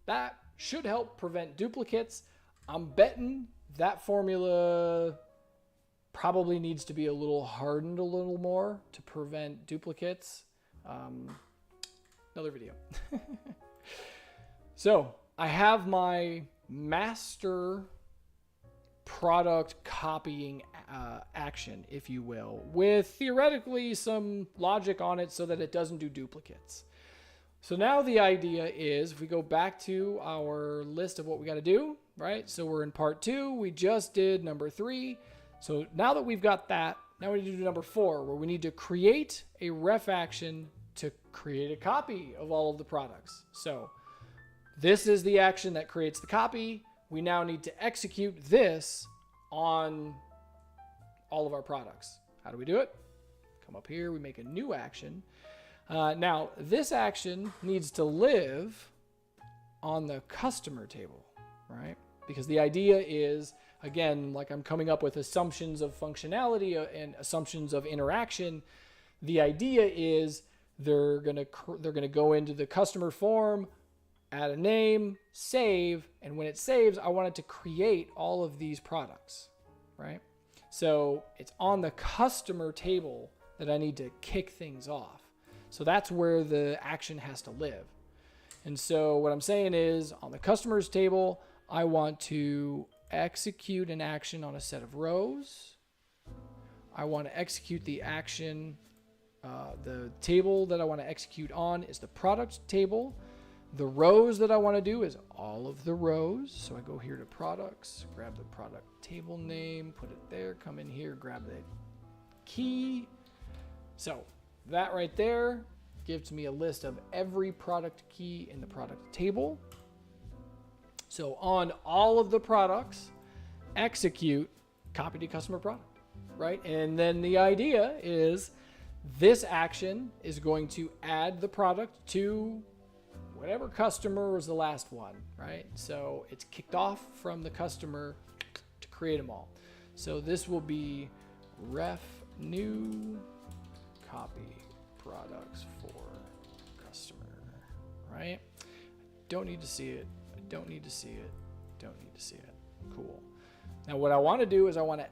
That should help prevent duplicates. I'm betting that formula probably needs to be a little hardened a little more to prevent duplicates. Another video. So I have my master product copying action, if you will, with theoretically some logic on it so that it doesn't do duplicates. So now the idea is, if we go back to our list of what we got to do, right? So we're in part 2. We just did number 3. So now that we've got that, now we need to do number 4, where we need to create a ref action to create a copy of all of the products. So this is the action that creates the copy. We now need to execute this on all of our products. How do we do it? Come up here, we make a new action. Now, this action needs to live on the customer table, right? Because the idea is, again, like I'm coming up with assumptions of functionality and assumptions of interaction. The idea is they're gonna go into the customer form, add a name, save, and when it saves, I want it to create all of these products, right? So it's on the customer table that I need to kick things off. So that's where the action has to live. And so what I'm saying is, on the customers table, I want to execute an action on a set of rows. I want to execute the action, the table that I want to execute on is the product table. The rows that I want to do is all of the rows. So I go here to products, grab the product table name, put it there, come in here, grab the key. So that right there gives me a list of every product key in the product table. So on all of the products, execute copy to customer product, right? And then the idea is this action is going to add the product to whatever customer was the last one, right? So it's kicked off from the customer to create them all. So this will be ref new copy products for customer, right? Don't need to see it. I don't need to see it. Don't need to see it. Cool. Now what I want to do is I want to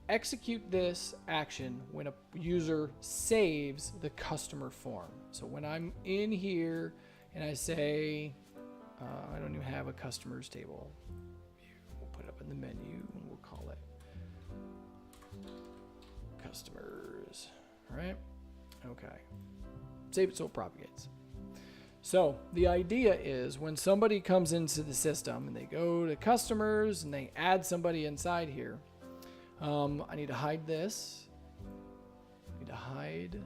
execute this action when a user saves the customer form. So when I'm in here and I say, I don't even have a customers table. We'll put it up in the menu and we'll call it customers, all right? Okay. Save it so it propagates. So the idea is when somebody comes into the system and they go to customers and they add somebody inside here, I need to hide this. I need to hide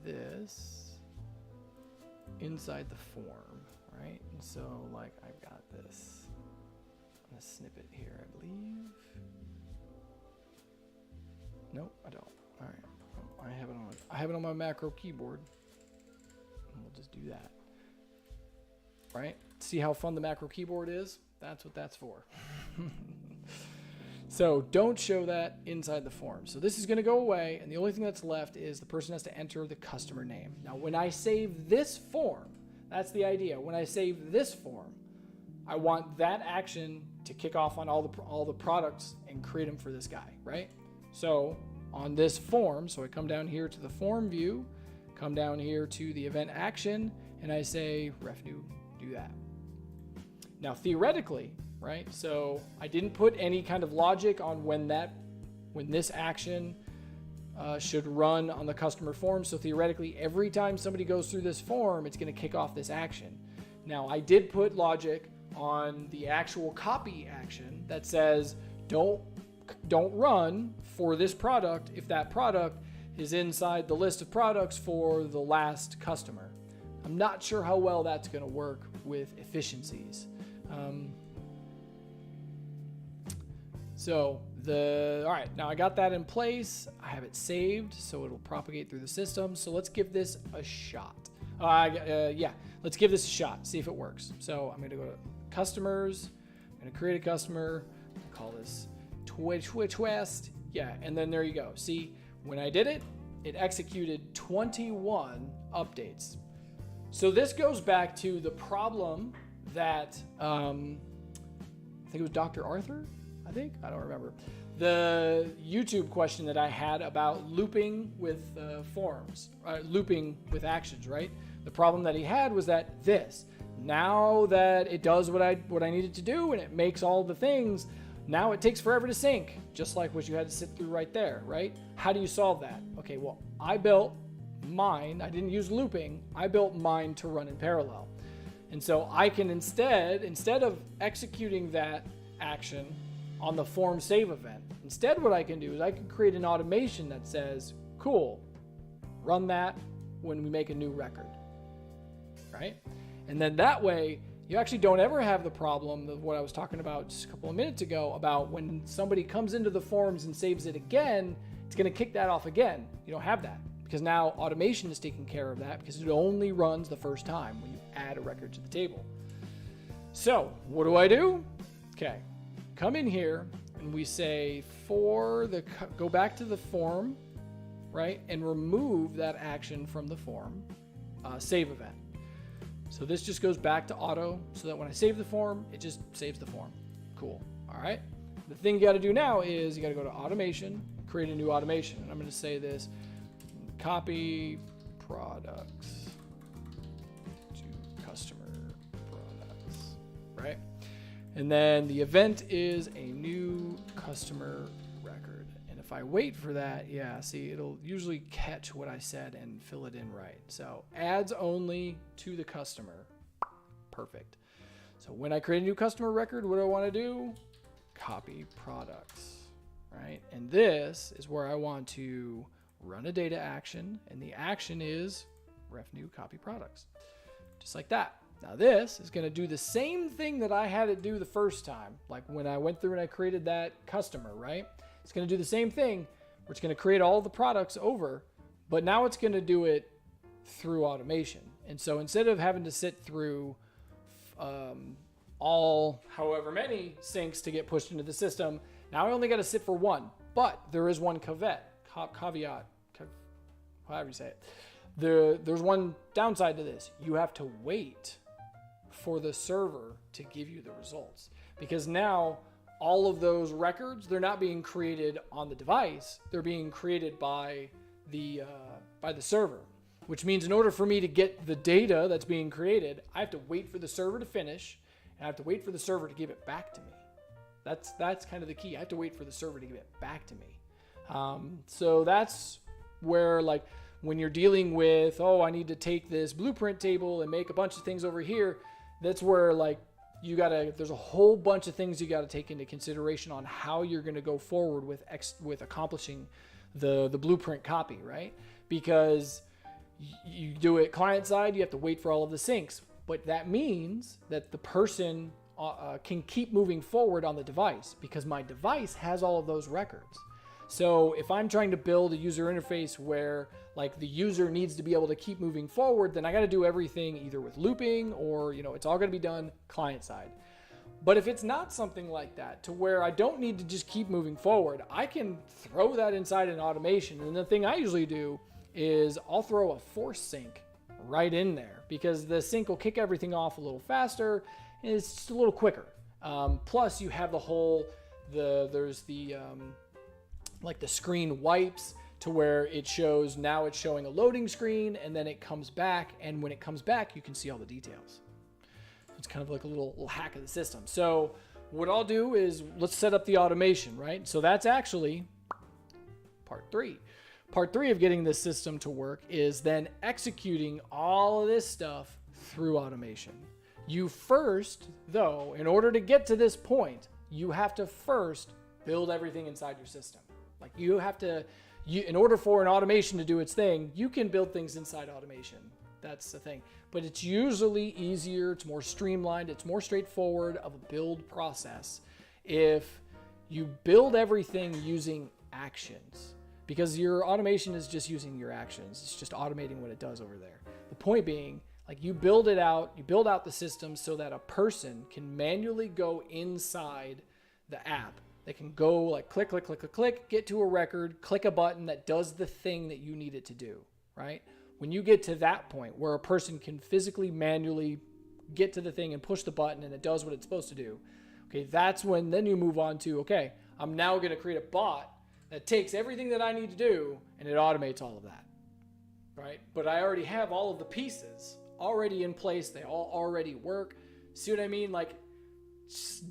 this inside the form, right? And so like I've got this on a snippet here, I believe. Nope, I don't. All right. I have it on my macro keyboard. And we'll just do that. Right? See how fun the macro keyboard is? That's what that's for. So don't show that inside the form. So this is going to go away, and the only thing that's left is the person has to enter the customer name. Now, when I save this form, that's the idea. When I save this form, I want that action to kick off on all the products and create them for this guy, right? So on this form, so I come down here to the form view, come down here to the event action, and I say ref new, do that. Now theoretically, right? So I didn't put any kind of logic on when when this action should run on the customer form. So theoretically, every time somebody goes through this form, it's going to kick off this action. Now, I did put logic on the actual copy action that says don't run for this product if that product is inside the list of products for the last customer. I'm not sure how well that's going to work with efficiencies. All right, now I got that in place. I have it saved, so it'll propagate through the system. So let's give this a shot. Let's give this a shot, see if it works. So I'm going to go to customers. I'm going to create a customer. Call this Twist. Yeah, and then there you go. See, when I did it, it executed 21 updates. So this goes back to the problem that I think it was Dr. Arthur. I don't remember. The YouTube question that I had about looping with forms, looping with actions, right? The problem that he had was that now that it does what I needed to do and it makes all the things, now it takes forever to sync, just like what you had to sit through right there, right? How do you solve that? Okay, well, I built mine. I didn't use looping. I built mine to run in parallel. And so I can instead of executing that action on the form save event, instead what I can do is I can create an automation that says, cool, run that when we make a new record, right? And then that way, you actually don't ever have the problem of what I was talking about just a couple of minutes ago about when somebody comes into the forms and saves it again, it's going to kick that off again. You don't have that because now automation is taking care of that because it only runs the first time when you add a record to the table. So what do? Okay. Come in here and we say go back to the form, right? And remove that action from the form save event. So this just goes back to auto so that when I save the form, it just saves the form. Cool. All right. The thing you got to do now is you got to go to automation, create a new automation. And I'm going to say this, copy products to customer products, right? And then the event is a new customer record. And if I wait for that, see, it'll usually catch what I said and fill it in right. So adds only to the customer. Perfect. So when I create a new customer record, what do I want to do? Copy products, right? And this is where I want to run a data action. And the action is ref new copy products. Just like that. Now this is going to do the same thing that I had it do the first time. Like when I went through and I created that customer, right? It's going to do the same thing where it's going to create all the products over, but now it's going to do it through automation. And so instead of having to sit through all however many syncs to get pushed into the system, now I only got to sit for one, but there is one caveat, however you say it. There's one downside to this. You have to wait for the server to give you the results because now all of those records, they're not being created on the device. They're being created by the server, which means in order for me to get the data that's being created, I have to wait for the server to finish and I have to wait for the server to give it back to me. That's kind of the key. I have to wait for the server to give it back to me. So that's where like when you're dealing with, I need to take this blueprint table and make a bunch of things over here. That's where like there's a whole bunch of things you got to take into consideration on how you're going to go forward with accomplishing the blueprint copy, right? Because you do it client side, you have to wait for all of the syncs, but that means that the person can keep moving forward on the device because my device has all of those records. So if I'm trying to build a user interface where like the user needs to be able to keep moving forward, then I got to do everything either with looping or, it's all going to be done client side. But if it's not something like that to where I don't need to just keep moving forward, I can throw that inside an automation. And the thing I usually do is I'll throw a force sync right in there because the sync will kick everything off a little faster and it's just a little quicker. Plus you have there's the screen wipes to where it's showing a loading screen and then it comes back. And when it comes back, you can see all the details. It's kind of like a little hack of the system. So what I'll do is let's set up the automation, right? So that's actually part 3. Part 3 of getting this system to work is then executing all of this stuff through automation. You first, though, in order to get to this point, you have to first build everything inside your system. Like you have to, in order for an automation to do its thing, you can build things inside automation. That's the thing. But it's usually easier, it's more streamlined, it's more straightforward of a build process if you build everything using actions. Because your automation is just using your actions. It's just automating what it does over there. The point being, like you build it out, you build out the system so that a person can manually go inside the app. They can go like click, click, click, click, click, get to a record, click a button that does the thing that you need it to do, right? When you get to that point where a person can physically, manually get to the thing and push the button and it does what it's supposed to do, okay, that's when then you move on to, okay, I'm now going to create a bot that takes everything that I need to do and it automates all of that, right? But I already have all of the pieces already in place. They all already work. See what I mean? Like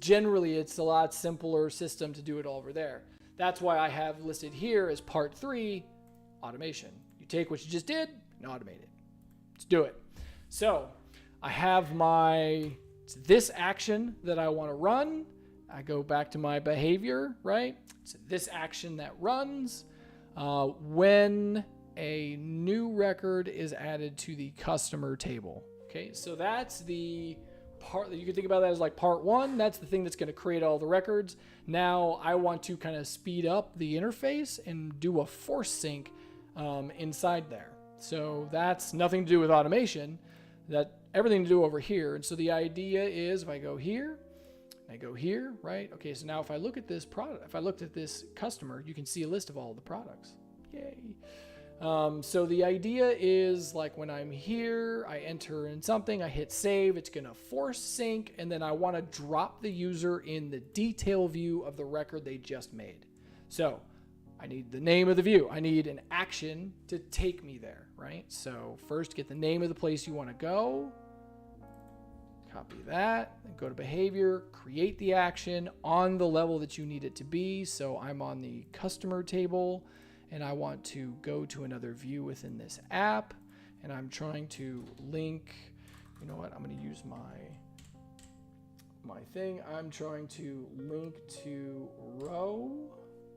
generally it's a lot simpler system to do it all over there. That's why I have listed here as part 3, automation. You take what you just did and automate it. Let's do it. So I have this action that I want to run. I go back to my behavior, right? So this action that runs when a new record is added to the customer table. Okay, so that's the part that you can think about that as like part 1. That's the thing that's going to create all the records. Now I want to kind of speed up the interface and do a force sync inside there. So that's nothing to do with automation. That everything to do over here. And so the idea is if I go here, I go here, right? Okay, so now if I look at this product, if I looked at this customer, you can see a list of all the products. Yay. So the idea is like when I'm here, I enter in something, I hit save, it's gonna force sync, and then I wanna drop the user in the detail view of the record they just made. So I need the name of the view. I need an action to take me there, right? So first get the name of the place you wanna go. Copy that, then go to behavior, create the action on the level that you need it to be. So I'm on the customer table and I want to go to another view within this app and I'm trying to link, you know what, I'm going to use my thing. I'm trying to link to row,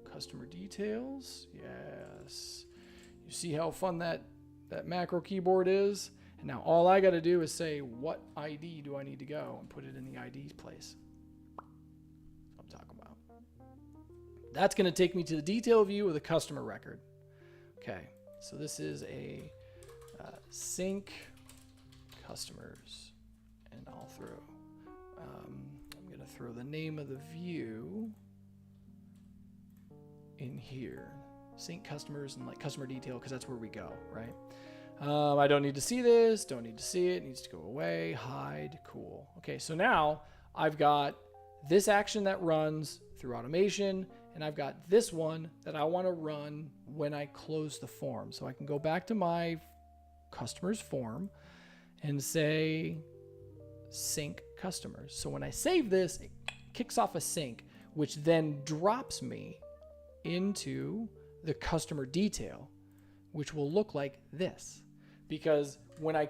customer details. Yes. You see how fun that macro keyboard is? And now all I got to do is say, what ID do I need to go and put it in the ID place. That's what I'm talking about. That's going to take me to the detail view of the customer record. Okay, so this is a sync customers. And I'm going to throw the name of the view in here. Sync customers and like customer detail because that's where we go, right? I don't need to see this, don't need to see it, needs to go away, hide, cool. Okay, so now I've got this action that runs through automation, and I've got this one that I want to run when I close the form. So I can go back to my customer's form and say sync customers. So when I save this, it kicks off a sync, which then drops me into the customer detail, which will look like this. Because when I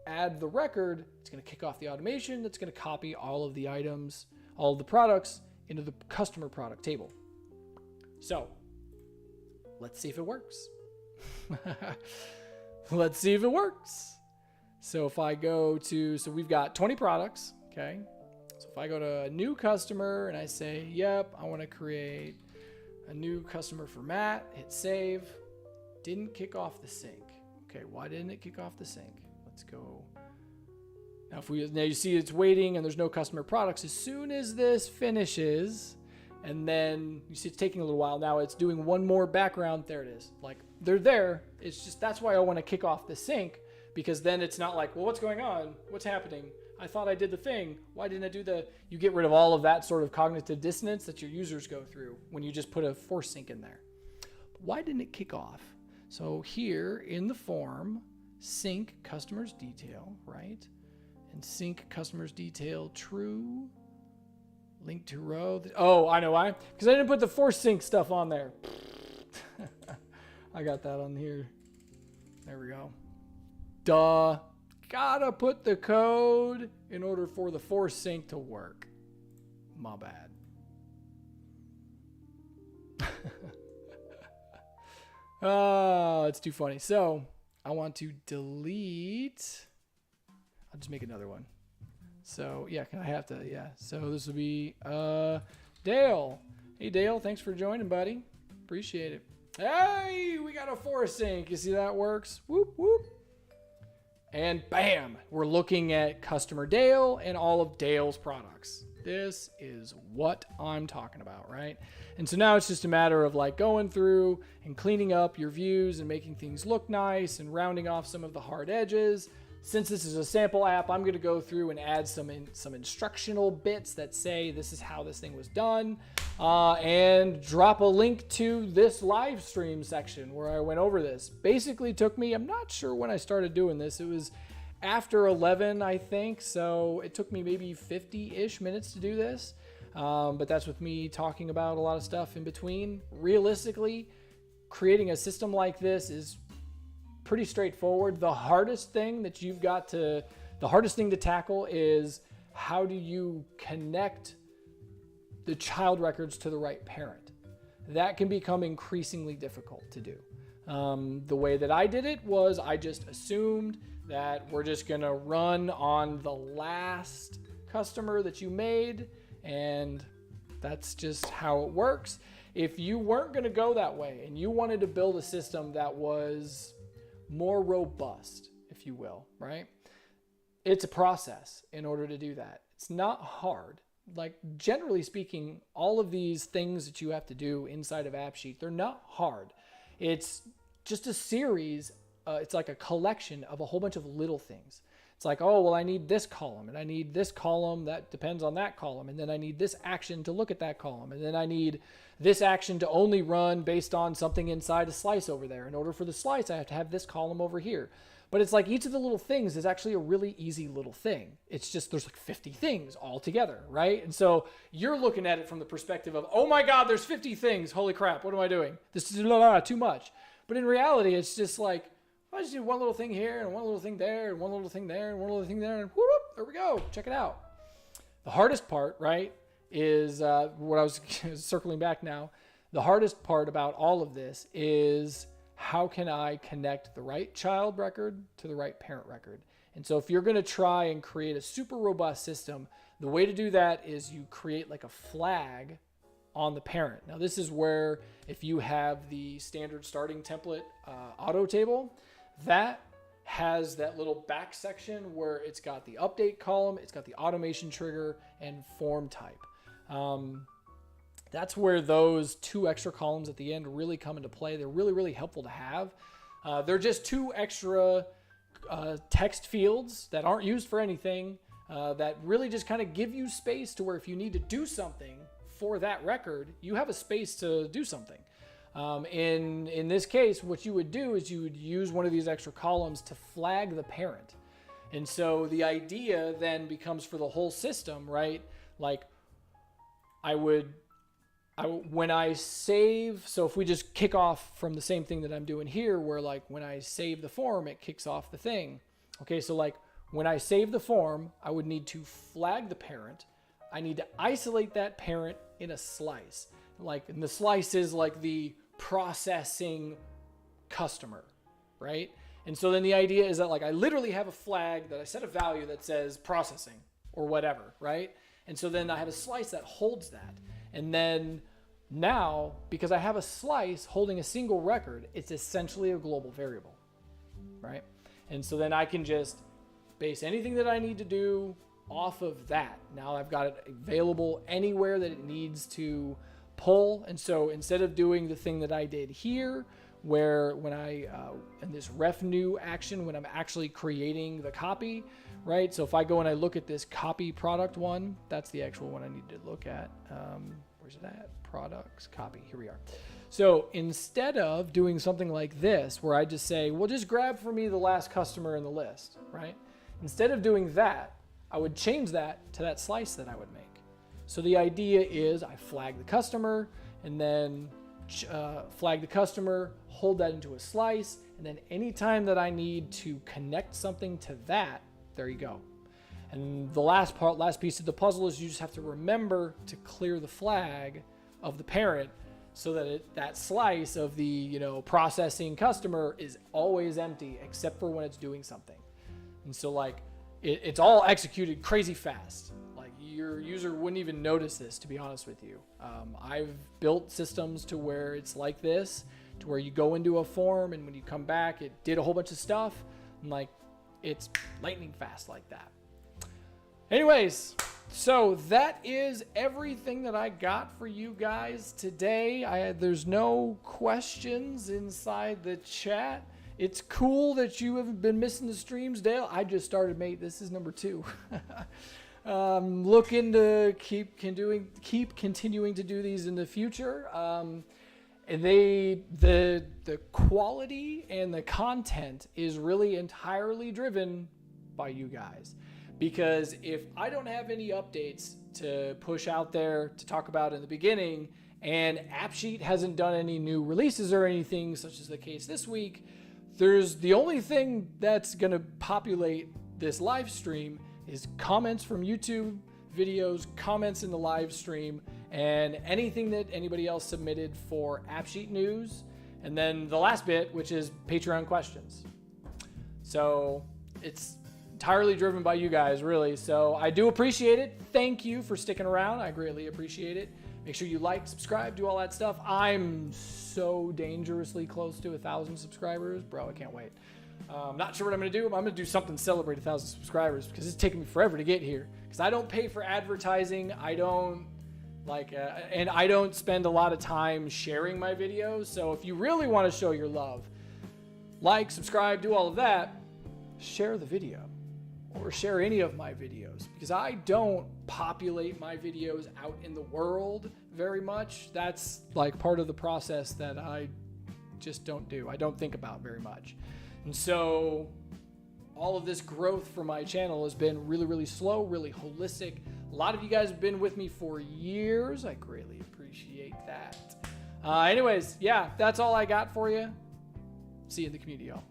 add the record, it's going to kick off the automation that's going to copy all of the items, all of the products into the customer product table. So let's see if it works. Let's see if it works. So if I go to, so we've got 20 products, okay? So if I go to a new customer and I say, yep, I want to create a new customer for Matt, hit save, didn't kick off the sync. Okay, why didn't it kick off the sync? Let's go. Now you see it's waiting and there's no customer products. As soon as this finishes, and then you see it's taking a little while. Now it's doing one more background. There it is. Like they're there. It's just, that's why I want to kick off the sync, because then it's not like, well, what's going on? What's happening? I thought I did the thing. Why didn't I do you get rid of all of that sort of cognitive dissonance that your users go through when you just put a force sync in there. But why didn't it kick off? So here in the form, sync customers detail, right? And sync customers detail true. Link to row. Oh, I know why. Because I didn't put the force sync stuff on there. I got that on here. There we go. Duh. Gotta put the code in order for the force sync to work. My bad. Oh, it's too funny. So I want to delete. I'll just make another one. So yeah, can I have to? Yeah. So this will be Dale. Hey Dale, thanks for joining, buddy. Appreciate it. Hey, we got a force sync. You see that works? Whoop whoop. And bam, we're looking at customer Dale and all of Dale's products. This is what I'm talking about, right? And so now it's just a matter of like going through and cleaning up your views and making things look nice and rounding off some of the hard edges. Since this is a sample app, I'm going to go through and add some instructional bits that say this is how this thing was done, and drop a link to this live stream section where I went over this. Basically took me, I'm not sure when I started doing this. It was after 11, I think. So it took me maybe 50-ish minutes to do this. But that's with me talking about a lot of stuff in between. Realistically, creating a system like this is pretty straightforward. The hardest thing to tackle is how do you connect the child records to the right parent? That can become increasingly difficult to do. The way that I did it was I just assumed that we're just gonna run on the last customer that you made, and that's just how it works. If you weren't gonna go that way and you wanted to build a system that was more robust, if you will, right? It's a process in order to do that. It's not hard. Like, generally speaking, all of these things that you have to do inside of AppSheet, they're not hard. It's just a series. It's like a collection of a whole bunch of little things. It's like, oh, well, I need this column, and I need this column that depends on that column, and then I need this action to look at that column, and then I need this action to only run based on something inside a slice over there. In order for the slice, I have to have this column over here. But it's like each of the little things is actually a really easy little thing. It's just there's like 50 things all together, right? And so you're looking at it from the perspective of, oh my God, there's 50 things. Holy crap, what am I doing? This is too much. But in reality, it's just like, I just do one little thing here and one little thing there and one little thing there and one little thing there, and whoop, there we go. Check it out. The hardest part, right, is what I was circling back now. The hardest part about all of this is how can I connect the right child record to the right parent record? And so if you're going to try and create a super robust system, the way to do that is you create like a flag on the parent. Now this is where if you have the standard starting template auto table, that has that little back section where it's got the update column, it's got the automation trigger, and form type. That's where those two extra columns at the end really come into play. They're really, really helpful to have. They're just two extra text fields that aren't used for anything, that really just kind of give you space to where if you need to do something for that record, you have a space to do something. In this case, what you would do is you would use one of these extra columns to flag the parent. And so the idea then becomes for the whole system, right? Like when I save, so if we just kick off from the same thing that I'm doing here, where like when I save the form, it kicks off the thing. Okay, so like when I save the form, I would need to flag the parent. I need to isolate that parent in a slice. And the slice is like the processing customer, right? And so then the idea is that like I literally have a flag that I set a value that says processing or whatever, right? And so then I have a slice that holds that. And then now, because I have a slice holding a single record, it's essentially a global variable, right? And so then I can just base anything that I need to do off of that. Now I've got it available anywhere that it needs to pull. And so instead of doing the thing that I did here, where when I, in this ref new action, when I'm actually creating the copy, right? So if I go and I look at this copy product one, that's the actual one I need to look at. Where's it at? Products, copy, here we are. So instead of doing something like this, where I just say, well, just grab for me the last customer in the list, right? Instead of doing that, I would change that to that slice that I would make. So the idea is I flag the customer and then flag the customer, hold that into a slice, and then anytime that I need to connect something to that, there you go. And the last piece of the puzzle is you just have to remember to clear the flag of the parent so that that slice of the processing customer is always empty except for when it's doing something. And so like it's all executed crazy fast. Like your user wouldn't even notice this, to be honest with you. I've built systems to where it's like this, to where you go into a form and when you come back, it did a whole bunch of stuff, and like it's lightning fast like that. Anyways, so that is everything that I got for you guys today. There's no questions inside the chat. It's cool that you have been missing the streams, Dale. I just started, mate. This is number 2. Looking to keep continuing to do these in the future. And the quality and the content is really entirely driven by you guys. Because if I don't have any updates to push out there to talk about in the beginning, and AppSheet hasn't done any new releases or anything, such as the case this week, the only thing that's going to populate this live stream is comments from YouTube videos, comments in the live stream, and anything that anybody else submitted for AppSheet news, and then the last bit, which is Patreon questions. So it's entirely driven by you guys, really. So I do appreciate it. Thank you for sticking around. I greatly appreciate it. Make sure you like, subscribe, do all that stuff. I'm so dangerously close to 1,000 subscribers. Bro, I can't wait. I'm not sure what I'm going to do. I'm going to do something to celebrate 1,000 subscribers because it's taken me forever to get here. Because I don't pay for advertising. I don't and I don't spend a lot of time sharing my videos. So if you really want to show your love, like, subscribe, do all of that, share the video. Or share any of my videos, because I don't populate my videos out in the world very much. That's like part of the process that I just don't do. I don't think about very much. And so all of this growth for my channel has been really, really slow, really holistic. A lot of you guys have been with me for years. I greatly appreciate that. Anyways, yeah, that's all I got for you. See you in the community, y'all.